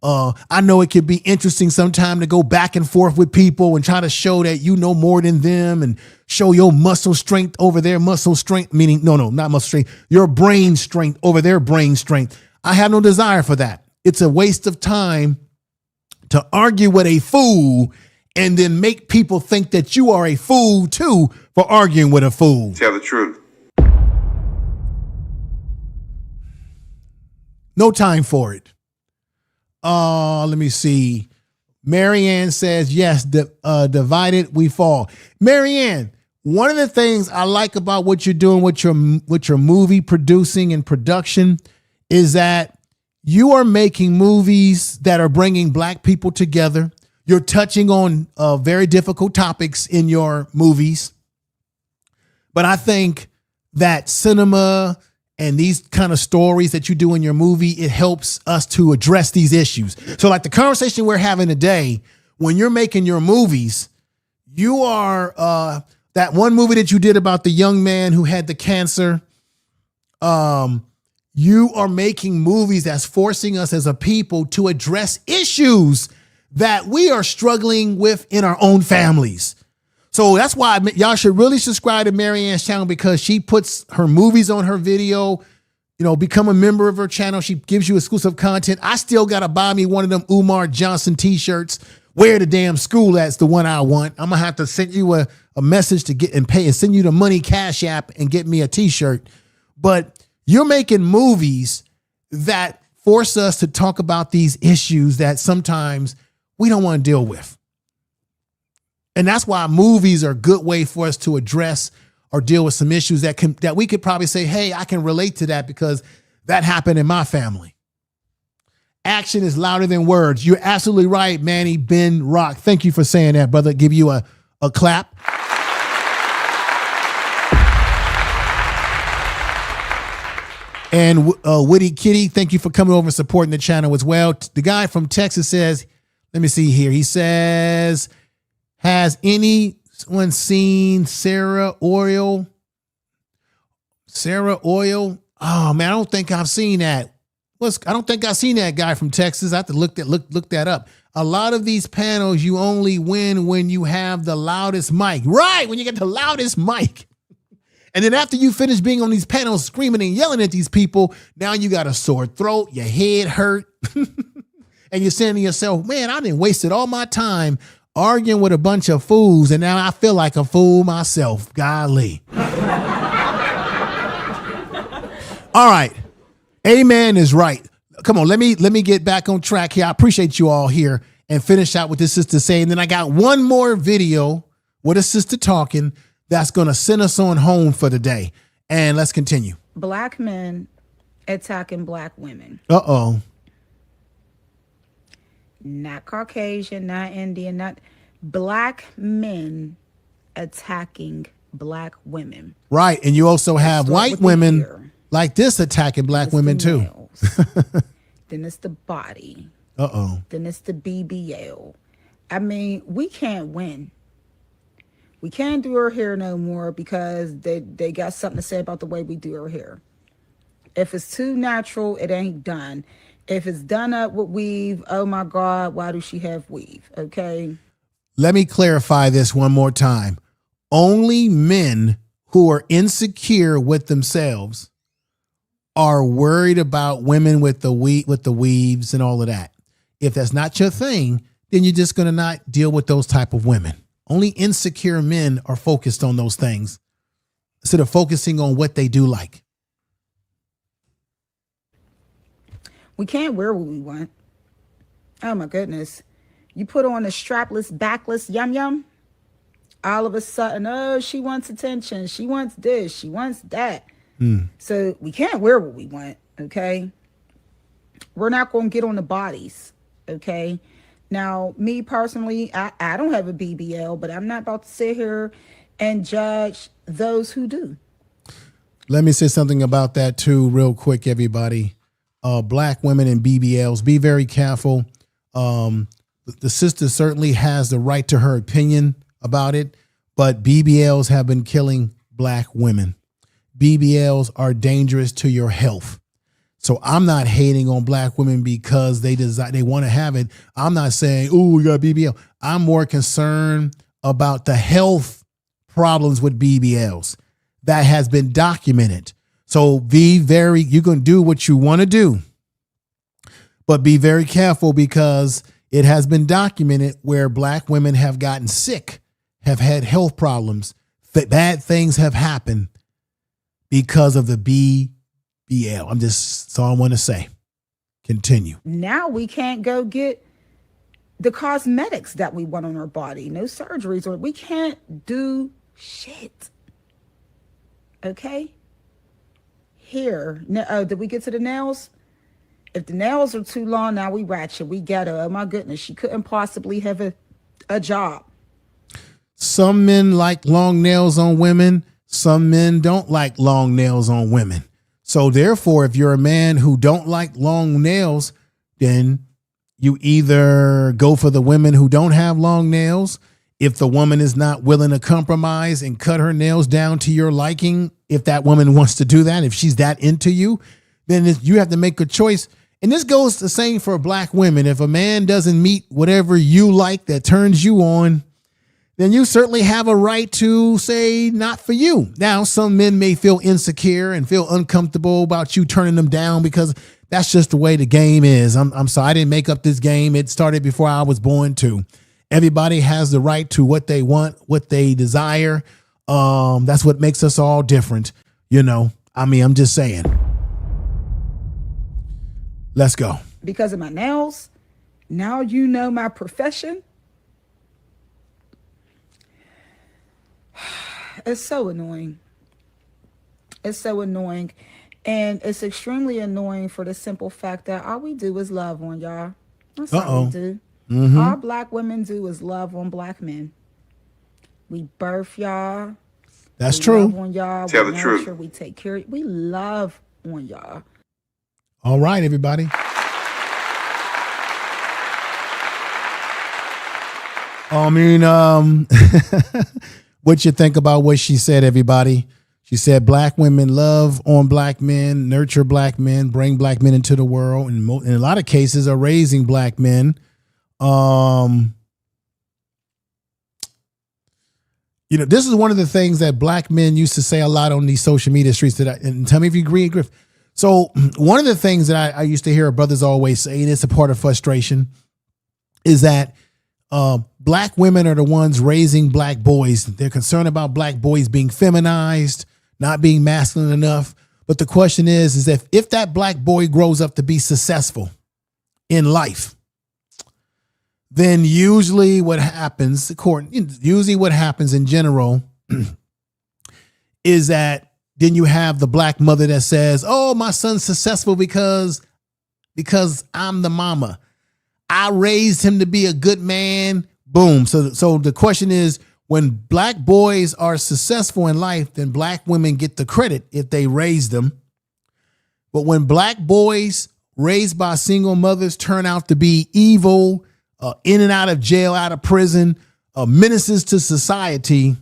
I know it could be interesting sometime to go back and forth with people and try to show that you know more than them and show your muscle strength over their muscle strength, meaning, no, not muscle strength, your brain strength over their brain strength. I have no desire for that. It's a waste of time to argue with a fool and then make people think that you are a fool too for arguing with a fool. Tell the truth. No time for it. Let me see. Marianne says, yes, divided we fall. Marianne, one of the things I like about what you're doing with your movie producing and production is that you are making movies that are bringing black people together. You're touching on very difficult topics in your movies. But I think that cinema and these kind of stories that you do in your movie, it helps us to address these issues. So like the conversation we're having today, when you're making your movies, you are that one movie that you did about the young man who had the cancer. You are making movies that's forcing us as a people to address issues that we are struggling with in our own families. So that's why y'all should really subscribe to Marianne's channel, because she puts her movies on her video. You know, become a member of her channel. She gives you exclusive content. I still got to buy me one of them Umar Johnson t-shirts. Where the damn school at's the one I want. I'm going to have to send you a message to get and pay and send you the money cash app and get me a t-shirt. But you're making movies that force us to talk about these issues that sometimes we don't want to deal with. And that's why movies are a good way for us to address or deal with some issues that we could probably say, hey, I can relate to that because that happened in my family. Action is louder than words. You're absolutely right, Manny Ben Rock. Thank you for saying that, brother. Give you a clap. And Witty Kitty, thank you for coming over and supporting the channel as well. The guy from Texas says, let me see here. He says, has anyone seen Sarah Oil? Sarah Oil? Oh man, I don't think I've seen that. I don't think I've seen that guy from Texas. I have to look that up. A lot of these panels, you only win when you have the loudest mic. Right, when you get the loudest mic. And then after you finish being on these panels screaming and yelling at these people, now you got a sore throat, your head hurt. And you're saying to yourself, man, I done wasted all my time arguing with a bunch of fools, and now I feel like a fool myself. Golly. All right. Amen is right. Come on, let me get back on track here. I appreciate you all here and finish out with this sister saying. And then I got one more video with a sister talking that's going to send us on home for the day. And let's continue. Black men attacking black women. Uh-oh. Not Caucasian, not Indian, not black men attacking black women. Right. And you also have white women like this attacking black women too. Then it's the body. Uh-oh. Then it's the BBL. I mean, we can't win. We can't do our hair no more because they got something to say about the way we do our hair. If it's too natural, it ain't done. If it's done up with weave, oh my God, why does she have weave? Okay. Let me clarify this one more time. Only men who are insecure with themselves are worried about women with the weaves and all of that. If that's not your thing, then you're just going to not deal with those type of women. Only insecure men are focused on those things instead of focusing on what they do like. We can't wear what we want. Oh my goodness. You put on a strapless, backless yum yum. All of a sudden, oh, she wants attention. She wants this. She wants that. So we can't wear what we want. Okay. We're not going to get on the bodies. Okay. Now, me personally, I don't have a BBL, but I'm not about to sit here and judge those who do. Let me say something about that too, real quick, everybody. Black women and BBLs, be very careful. The sister certainly has the right to her opinion about it, but BBLs have been killing black women. BBLs are dangerous to your health. So I'm not hating on black women because they want to have it. I'm not saying, oh, you got BBL. I'm more concerned about the health problems with BBLs that has been documented. So you can do what you want to do, but be very careful because it has been documented where black women have gotten sick, have had health problems, bad things have happened because of the BBL. That's all I want to say. Continue. Now we can't go get the cosmetics that we want on our body. No surgeries, or we can't do shit. Okay. Here. Did we get to the nails? If the nails are too long, now we ratchet. We got her. Oh my goodness. She couldn't possibly have a job. Some men like long nails on women. Some men don't like long nails on women. So therefore, if you're a man who don't like long nails, then you either go for the women who don't have long nails. If the woman is not willing to compromise and cut her nails down to your liking, if that woman wants to do that, if she's that into you, then you have to make a choice. And this goes the same for black women. If a man doesn't meet whatever you like that turns you on, then you certainly have a right to say not for you. Now, some men may feel insecure and feel uncomfortable about you turning them down because that's just the way the game is. I'm sorry, I didn't make up this game. It started before I was born too. Everybody has the right to what they want, what they desire. That's what makes us all different. I'm just saying. Let's go. Because of my nails, now you know my profession. It's so annoying. It's so annoying. And it's extremely annoying for the simple fact that all we do is love on y'all. That's all we do. Mm-hmm. All black women do is love on black men. We birth y'all. That's we true. Love on y'all. Tell we the truth. Sure we take care. We love on y'all. All right, everybody. What you think about what she said, everybody? She said black women love on black men, nurture black men, bring black men into the world, and in a lot of cases are raising black men. This is one of the things that black men used to say a lot on these social media streets. And tell me if you agree, Griff. So one of the things that I used to hear brothers always say, and it's a part of frustration, is that black women are the ones raising black boys. They're concerned about black boys being feminized, not being masculine enough. But the question is if that black boy grows up to be successful in life, then usually what happens in general is that then you have the black mother that says, oh, my son's successful because I'm the mama. I raised him to be a good man. Boom. So the question is, when black boys are successful in life, then black women get the credit if they raise them. But when black boys raised by single mothers turn out to be evil, in and out of jail, out of prison, menaces to society,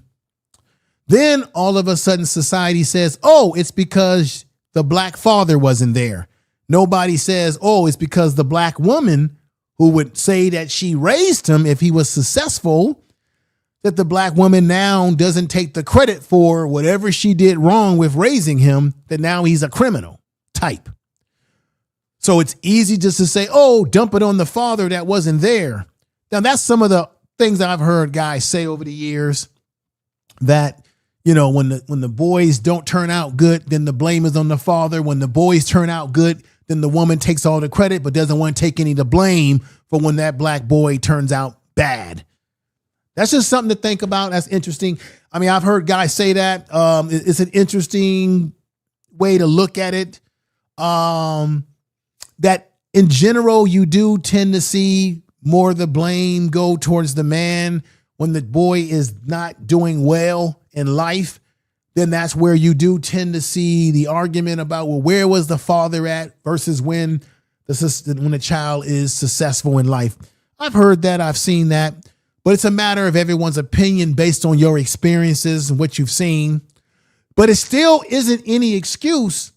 then all of a sudden society says, oh, it's because the black father wasn't there. Nobody says, oh, it's because the black woman who would say that she raised him if he was successful, that the black woman now doesn't take the credit for whatever she did wrong with raising him, that now he's a criminal type. So it's easy just to say, oh, dump it on the father that wasn't there. Now, that's some of the things that I've heard guys say over the years, that, when the boys don't turn out good, then the blame is on the father. When the boys turn out good, then the woman takes all the credit, but doesn't want to take any of the blame for when that black boy turns out bad. That's just something to think about. That's interesting. I mean, I've heard guys say that. It's an interesting way to look at it. That in general, you do tend to see more of the blame go towards the man when the boy is not doing well in life. Then that's where you do tend to see the argument about, well, where was the father at versus when the child is successful in life. I've heard that. I've seen that. But it's a matter of everyone's opinion based on your experiences and what you've seen. But it still isn't any excuse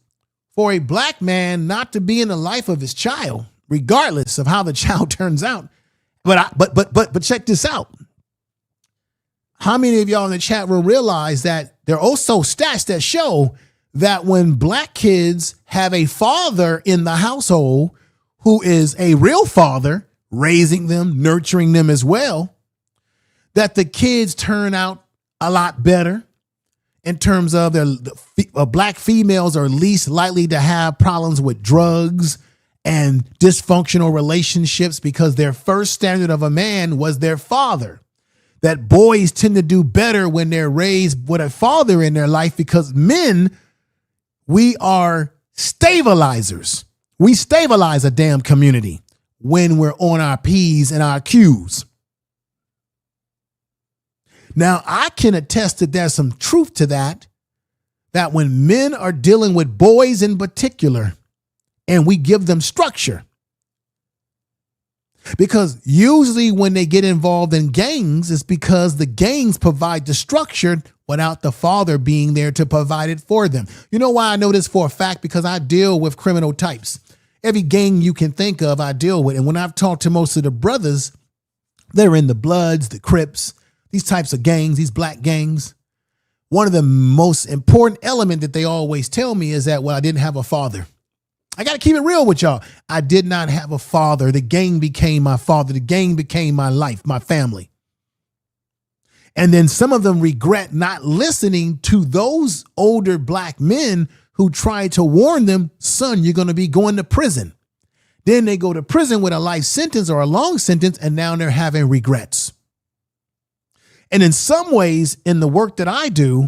for a black man not to be in the life of his child, regardless of how the child turns out. But check this out. How many of y'all in the chat room realize that there are also stats that show that when black kids have a father in the household who is a real father, raising them, nurturing them as well, that the kids turn out a lot better in terms of black females are least likely to have problems with drugs and dysfunctional relationships because their first standard of a man was their father. That boys tend to do better when they're raised with a father in their life because men, we are stabilizers. We stabilize a damn community when we're on our P's and our Q's. Now, I can attest that there's some truth to that when men are dealing with boys in particular, and we give them structure. Because usually when they get involved in gangs, it's because the gangs provide the structure without the father being there to provide it for them. You know why I know this for a fact? Because I deal with criminal types. Every gang you can think of, I deal with. And when I've talked to most of the brothers, they're in the Bloods, the Crips, these types of gangs, these black gangs. One of the most important element that they always tell me is that, well, I didn't have a father. I got to keep it real with y'all. I did not have a father. The gang became my father. The gang became my life, my family. And then some of them regret not listening to those older black men who tried to warn them, son, you're going to be going to prison. Then they go to prison with a life sentence or a long sentence, and now they're having regrets. And in some ways, in the work that I do,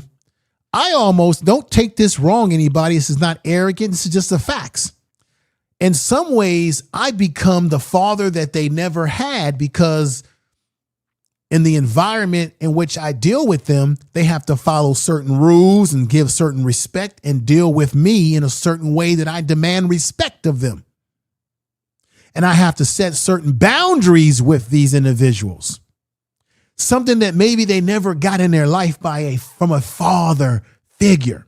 I almost don't take this wrong, anybody. This is not arrogant. This is just the facts. In some ways, I become the father that they never had, because in the environment in which I deal with them, they have to follow certain rules and give certain respect and deal with me in a certain way that I demand respect of them. And I have to set certain boundaries with these individuals. Something that maybe they never got in their life from a father figure.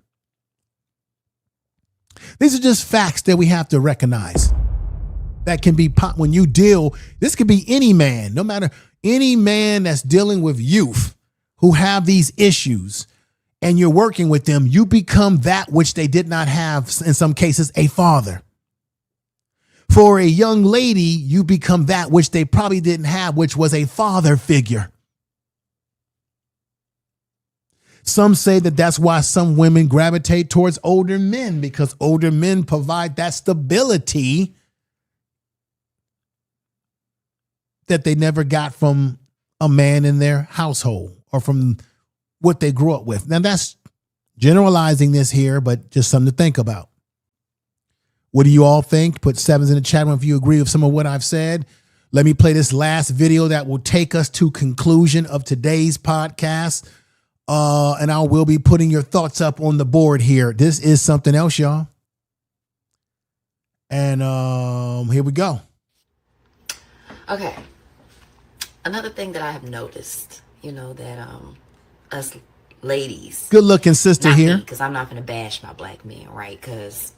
These are just facts that we have to recognize. That can be when you deal. This could be any man, no matter any man that's dealing with youth who have these issues, and you're working with them. You become that which they did not have, in some cases, a father. For a young lady, you become that which they probably didn't have, which was a father figure. Some say that that's why some women gravitate towards older men, because older men provide that stability that they never got from a man in their household or from what they grew up with. Now, that's generalizing this here, but just something to think about. What do you all think? Put sevens in the chat room if you agree with some of what I've said. Let me play this last video that will take us to conclusion of today's podcast. And I will be putting your thoughts up on the board here. This is something else, y'all. And here we go. Okay. Another thing that I have noticed, that us ladies. Good looking sister here. Because I'm not going to bash my black men, right? Because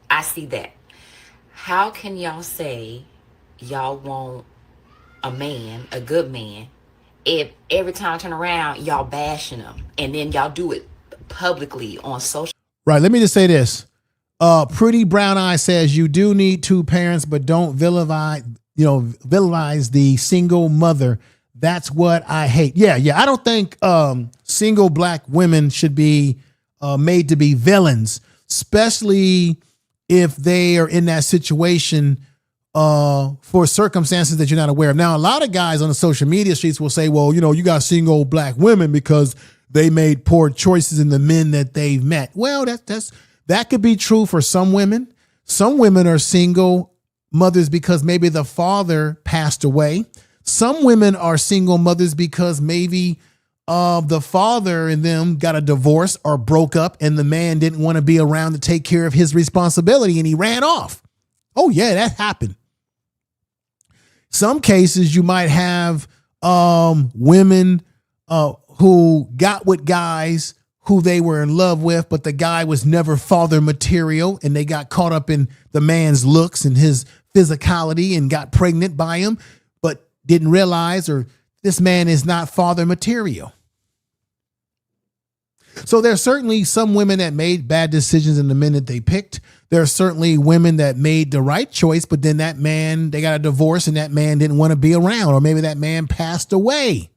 I see that. How can y'all say y'all want a man, a good man, if every time I turn around, y'all bashing them, and then y'all do it publicly on social? Right. Let me just say this. Pretty Brown Eye says you do need two parents, but don't vilify the single mother. That's what I hate. Yeah. I don't think single black women should be made to be villains, especially if they are in that situation for circumstances that you're not aware of. Now, a lot of guys on the social media streets will say, well, you got single black women because they made poor choices in the men that they've met. Well, that could be true for some women. Some women are single mothers because maybe the father passed away. Some women are single mothers because maybe the father and them got a divorce or broke up, and the man didn't want to be around to take care of his responsibility, and he ran off. Oh, yeah, that happened. Some cases you might have women who got with guys who they were in love with, but the guy was never father material, and they got caught up in the man's looks and his physicality and got pregnant by him, but didn't realize, or this man is not father material. So there's certainly some women that made bad decisions in the men that they picked. There are certainly women that made the right choice, but then that man, they got a divorce and that man didn't want to be around, or maybe that man passed away.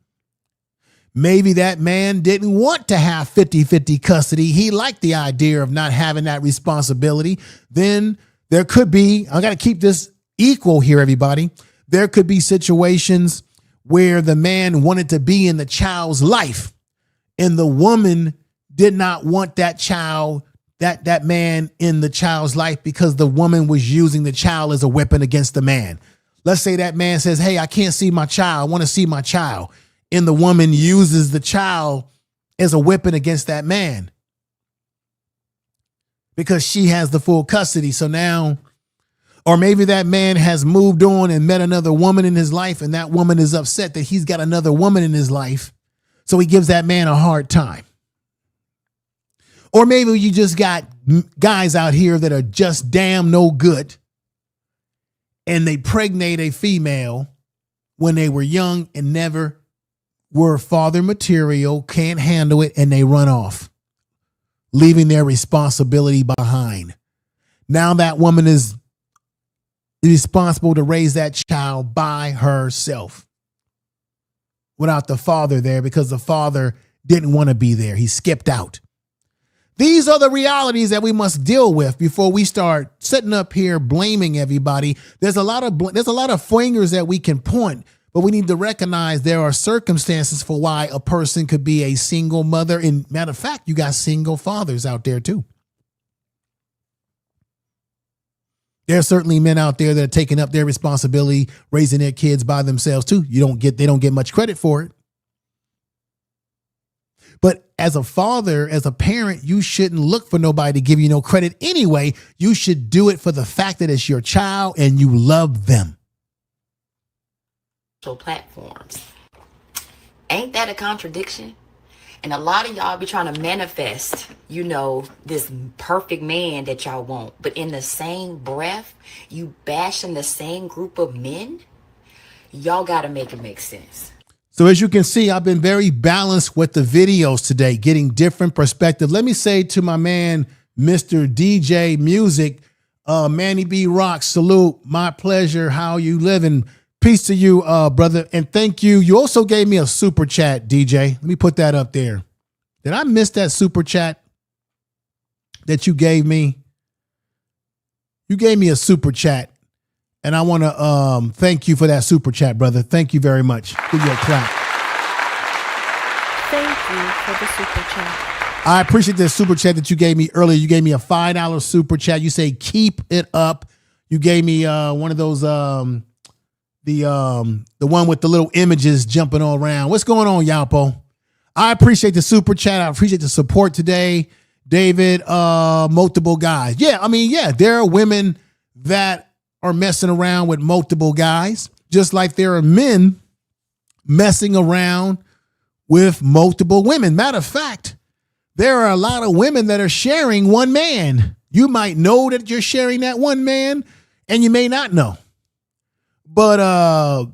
Maybe that man didn't want to have 50-50 custody. He liked the idea of not having that responsibility. Then there could be, I got to keep this equal here, everybody. There could be situations where the man wanted to be in the child's life and the woman did not want that child, that man in the child's life, because the woman was using the child as a weapon against the man. Let's say that man says, hey, I can't see my child. I want to see my child. And the woman uses the child as a weapon against that man because she has the full custody. So now, or maybe that man has moved on and met another woman in his life, and that woman is upset that he's got another woman in his life. So he gives that man a hard time. Or maybe you just got guys out here that are just damn no good, and they pregnate a female when they were young and never were father material, can't handle it, and they run off, leaving their responsibility behind. Now that woman is responsible to raise that child by herself without the father there because the father didn't want to be there. He skipped out. These are the realities that we must deal with before we start sitting up here blaming everybody. There's a lot of fingers that we can point, but we need to recognize there are circumstances for why a person could be a single mother. And matter of fact, you got single fathers out there too. There are certainly men out there that are taking up their responsibility, raising their kids by themselves too. They don't get much credit for it. But as a father, as a parent, you shouldn't look for nobody to give you no credit anyway. You should do it for the fact that it's your child and you love them. Platforms. Ain't that a contradiction? And a lot of y'all be trying to manifest, this perfect man that y'all want. But in the same breath, you bashing the same group of men? Y'all got to make it make sense. So as you can see, I've been very balanced with the videos today, getting different perspective. Let me say to my man, Mr. DJ Music, Manny B. Rock, salute, my pleasure, how you living? Peace to you, brother, and thank you. You also gave me a super chat, DJ. Let me put that up there. Did I miss that super chat that you gave me? You gave me a super chat. And I want to thank you for that super chat, brother. Thank you very much. Give you a clap. Thank you for the super chat. I appreciate the super chat that you gave me earlier. You gave me a $5 super chat. You say, keep it up. You gave me one of those, the one with the little images jumping all around. What's going on, Yapo? I appreciate the super chat. I appreciate the support today. David, multiple guys. Yeah, there are women that are messing around with multiple guys, just like there are men messing around with multiple women. Matter of fact, there are a lot of women that are sharing one man. You might know that you're sharing that one man, and you may not know. But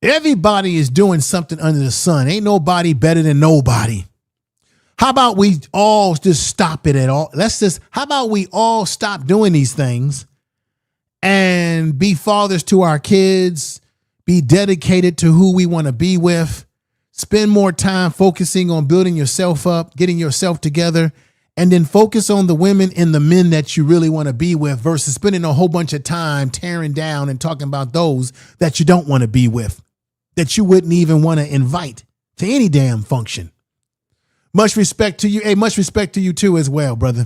everybody is doing something under the sun. Ain't nobody better than nobody. How about we all just stop it at all? How about we all stop doing these things and be fathers to our kids, be dedicated to who we want to be with, spend more time focusing on building yourself up, getting yourself together, and then focus on the women and the men that you really want to be with versus spending a whole bunch of time tearing down and talking about those that you don't want to be with, that you wouldn't even want to invite to any damn function. Much respect to you. Hey, much respect to you too as well, brother.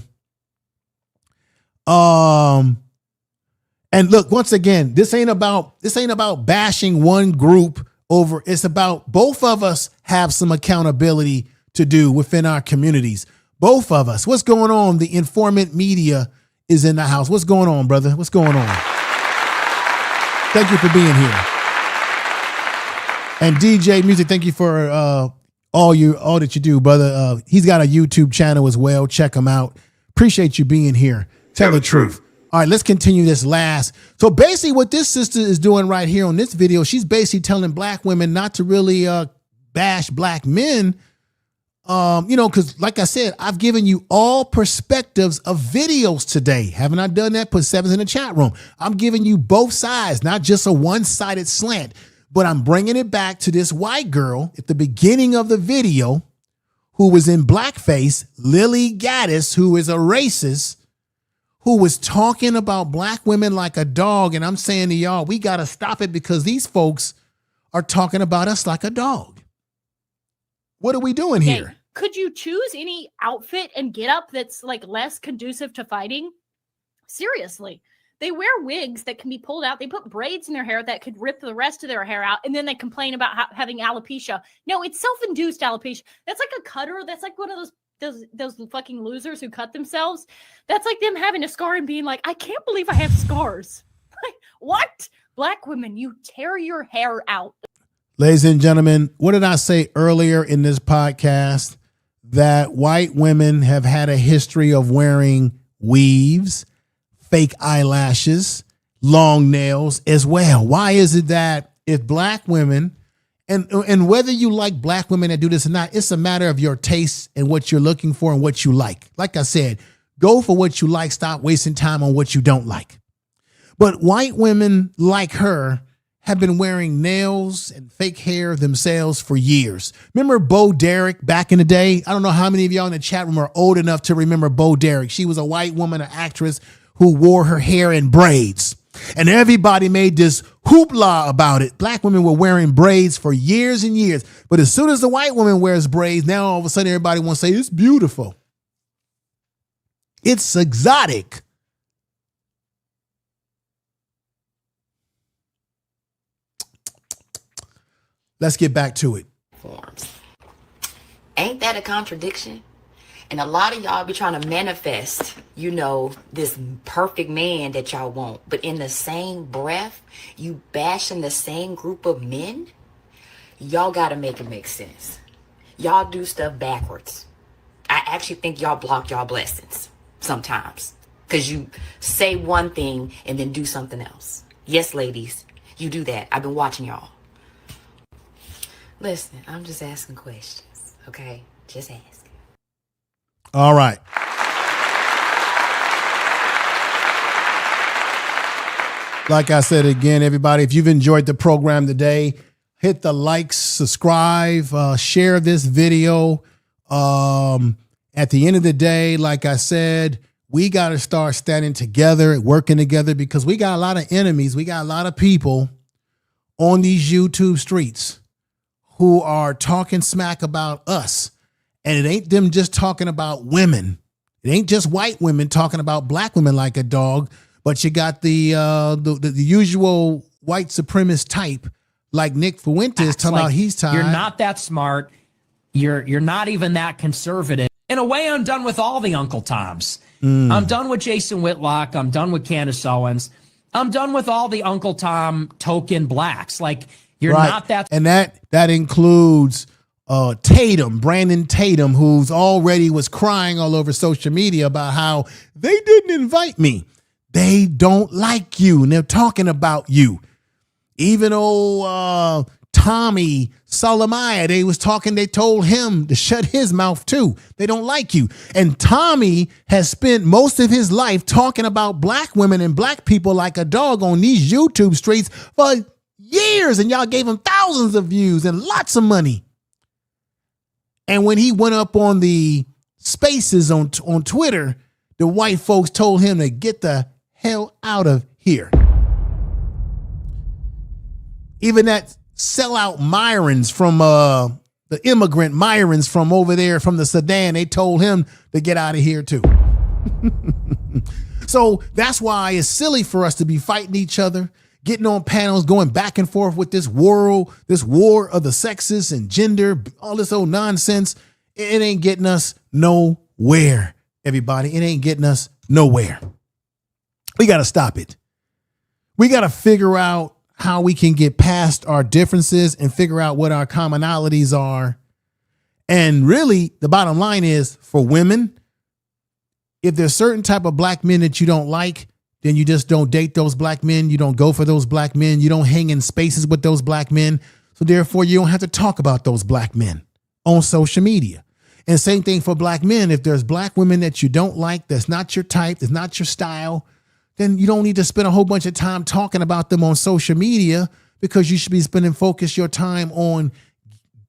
And look, once again, this ain't about bashing one group over. It's about both of us have some accountability to do within our communities. Both of us. What's going on? The informant media is in the house. What's going on, brother? What's going on? Thank you for being here. And DJ Music, thank you for all that you do, brother. He's got a YouTube channel as well. Check him out. Appreciate you being here. Tell the truth. All right, let's continue this last. So basically what this sister is doing right here on this video, she's basically telling black women not to really bash black men. Because like I said, I've given you all perspectives of videos today. Haven't I done that? Put sevens in the chat room. I'm giving you both sides, not just a one-sided slant, but I'm bringing it back to this white girl at the beginning of the video who was in blackface, Lilly Gaddis, who is a racist, who was talking about black women like a dog. And I'm saying to y'all, we got to stop it because these folks are talking about us like a dog. What are we doing here? Okay. Could you choose any outfit and get up that's like less conducive to fighting? Seriously. They wear wigs that can be pulled out. They put braids in their hair that could rip the rest of their hair out. And then they complain about having alopecia. No, it's self-induced alopecia. That's like a cutter. That's like one of those fucking losers who cut themselves. That's like them having a scar and being like, I can't believe I have scars. Like, what? Black women, you tear your hair out. Ladies and gentlemen, what did I say earlier in this podcast? That white women have had a history of wearing weaves, fake eyelashes, long nails as well. Why is it that if black women, and whether you like black women that do this or not, it's a matter of your taste and what you're looking for and what you like. Like I said, go for what you like. Stop wasting time on what you don't like. But white women like her have been wearing nails and fake hair themselves for years. Remember Bo Derek back in the day? I don't know how many of y'all in the chat room are old enough to remember Bo Derek. She was a white woman, an actress who wore her hair in braids. And everybody made this hoopla about it. Black women were wearing braids for years and years. But as soon as the white woman wears braids, now all of a sudden everybody wants to say, it's beautiful. It's exotic. Let's get back to it. Forms. Ain't that a contradiction? And a lot of y'all be trying to manifest, this perfect man that y'all want. But in the same breath, you bashing the same group of men? Y'all got to make it make sense. Y'all do stuff backwards. I actually think y'all block y'all blessings sometimes. Because you say one thing and then do something else. Yes, ladies, you do that. I've been watching y'all. Listen, I'm just asking questions, okay? Just asking. All right. Like I said again, everybody, if you've enjoyed the program today, hit the like, subscribe, share this video. At the end of the day, like I said, we got to start standing together, working together, because we got a lot of enemies. We got a lot of people on these YouTube streets who are talking smack about us. And it ain't them just talking about women. It ain't just white women talking about black women like a dog, but you got the usual white supremacist type like Nick Fuentes talking about he's tired. You're not that smart. You're not even that conservative. In a way, I'm done with all the Uncle Toms. I'm done with Jason Whitlock. I'm done with Candace Owens. I'm done with all the Uncle Tom token blacks. Like, you're not that. And that includes Brandon Tatum, who's already was crying all over social media about how they didn't invite me. They don't like you, and they're talking about you. Even old Tommy Solomaya, they told him to shut his mouth too. They don't like you. And Tommy has spent most of his life talking about black women and black people like a dog on these YouTube streets for years, and y'all gave him thousands of views and lots of money. And when he went up on the spaces on Twitter, the white folks told him to get the hell out of here. Even that sellout Myrons from the immigrant Myrons from over there from the Sudan, they told him to get out of here too. So that's why it's silly for us to be fighting each other, getting on panels, going back and forth with this war of the sexes and gender, all this old nonsense. It ain't getting us nowhere, everybody. It ain't getting us nowhere. We got to stop it. We got to figure out how we can get past our differences and figure out what our commonalities are. And really, the bottom line is, for women, if there's certain type of black men that you don't like, then you just don't date those black men. You don't go for those black men. You don't hang in spaces with those black men. So therefore, you don't have to talk about those black men on social media. And same thing for black men. If there's black women that you don't like, that's not your type, that's not your style, then you don't need to spend a whole bunch of time talking about them on social media, because you should be spending your time on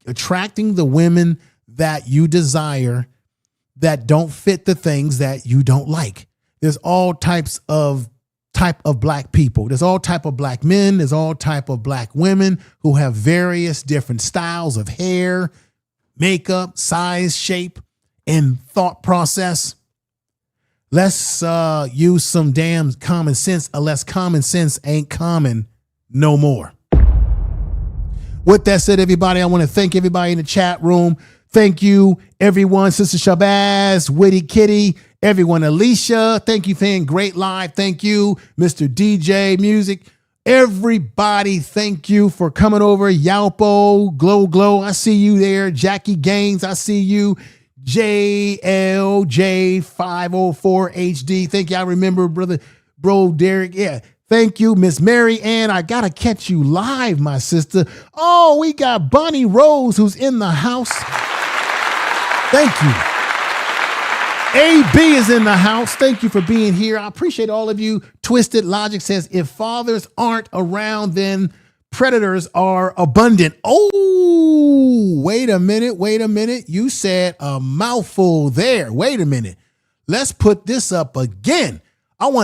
attracting the women that you desire that don't fit the things that you don't like. There's all type of black people. There's all type of black men. There's all type of black women who have various different styles of hair, makeup, size, shape, and thought process. Let's use some damn common sense, unless common sense ain't common no more. With that said, everybody, I want to thank everybody in the chat room. Thank you, everyone. Sister Shabazz, Witty Kitty, everyone. Alicia, thank you for being great live. Thank you, Mr. DJ Music. Everybody, thank you for coming over. Yalpo, Glow, I see you there. Jackie Gaines, I see you. JLJ504HD. Thank you. I remember bro Derek. Yeah. Thank you, Miss Mary Ann. I got to catch you live, my sister. Oh, we got Bonnie Rose, who's in the house. Thank you. AB is in the house. Thank you for being here. I appreciate all of you. Twisted Logic says, if fathers aren't around, then predators are abundant. Oh, wait a minute. You said a mouthful there. Wait a minute. Let's put this up again.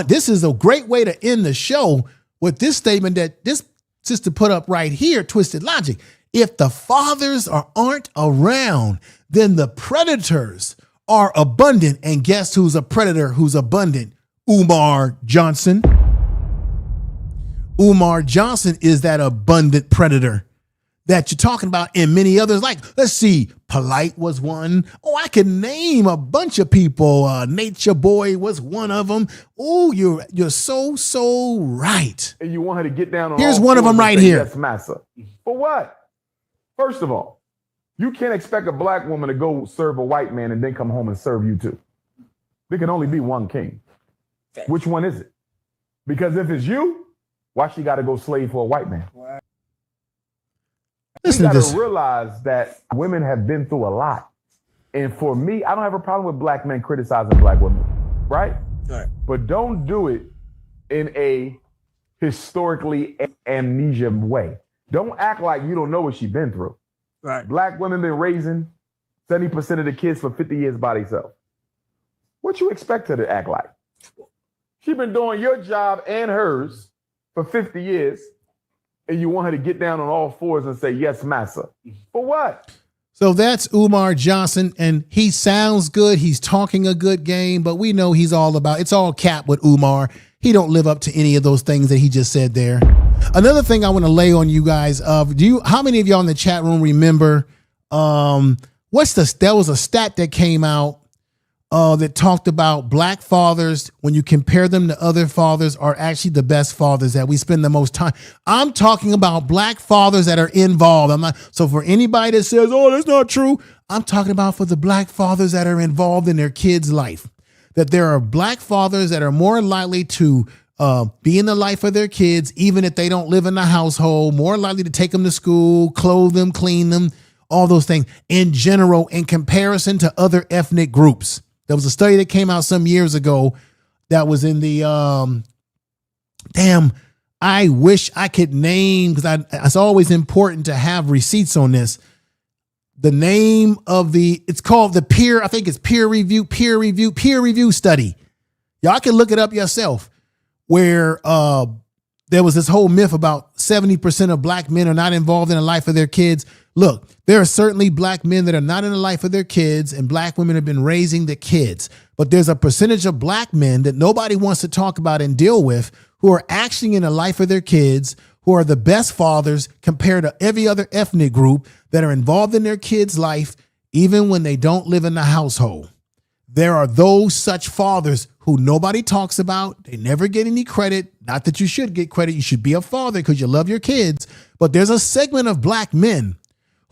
This is a great way to end the show with this statement that this sister put up right here, Twisted Logic. If the fathers aren't around, then the predators are abundant. And guess who's a predator who's abundant? Umar Johnson. Umar Johnson is that abundant predator that you're talking about, and many others. Like, let's see, Polite was one. Oh, I can name a bunch of people. Nature Boy was one of them. Oh, you're so right. And you want her to get down on Here's all one of fours them and right say, here. Yes, massa. For what? First of all, you can't expect a black woman to go serve a white man and then come home and serve you too. There can only be one king. Which one is it? Because if it's you, why she got to go slave for a white man? Listen you to got this. to realize that women have been through a lot. And for me, I don't have a problem with black men criticizing black women, right? But don't do it in a historically amnesia way. Don't act like you don't know what she's been through. Right. Black women been raising 70% of the kids for 50 years by themselves. What you expect her to act like? She been doing your job and hers for 50 years, and you want her to get down on all fours and say, yes, massa. For what? So that's Umar Johnson, and he sounds good. He's talking a good game, but we know it's all cap with Umar. He don't live up to any of those things that he just said there. Another thing I want to lay on you guys, how many of y'all in the chat room remember, there was a stat that came out that talked about black fathers, when you compare them to other fathers, are actually the best fathers that we spend the most time. I'm talking about black fathers that are involved. So for anybody that says, oh, that's not true, I'm talking about for the black fathers that are involved in their kids' life. That there are black fathers that are more likely to be in the life of their kids, even if they don't live in the household, more likely to take them to school, clothe them, clean them, all those things in general, in comparison to other ethnic groups. There was a study that came out some years ago that was in the, I wish I could name, because it's always important to have receipts on this. The name of it's called the peer review study. Y'all can look it up yourself, where there was this whole myth about 70% of black men are not involved in the life of their kids. Look, there are certainly black men that are not in the life of their kids, and black women have been raising the kids. But there's a percentage of black men that nobody wants to talk about and deal with who are actually in the life of their kids, who are the best fathers compared to every other ethnic group, that are involved in their kids' life, even when they don't live in the household. There are those such fathers who nobody talks about. They never get any credit. Not that you should get credit. You should be a father because you love your kids. But there's a segment of black men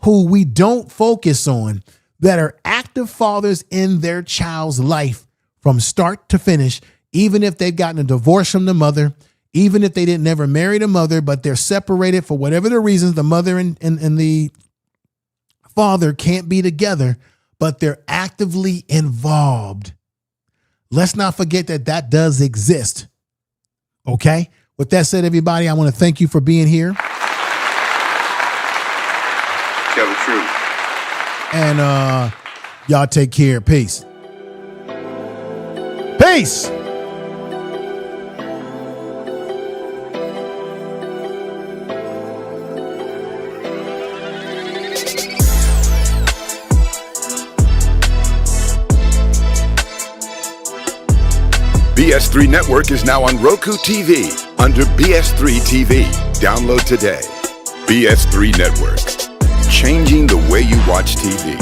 who we don't focus on that are active fathers in their child's life from start to finish, even if they've gotten a divorce from the mother, even if they didn't never marry the mother, but they're separated for whatever the reasons, the mother and the father can't be together, but they're actively involved. Let's not forget that does exist. Okay? With that said, everybody, I want to thank you for being here. Tell the truth. And y'all take care. Peace. Peace. BS3 Network is now on Roku TV under BS3 TV. Download today. BS3 Network. Changing the way you watch TV.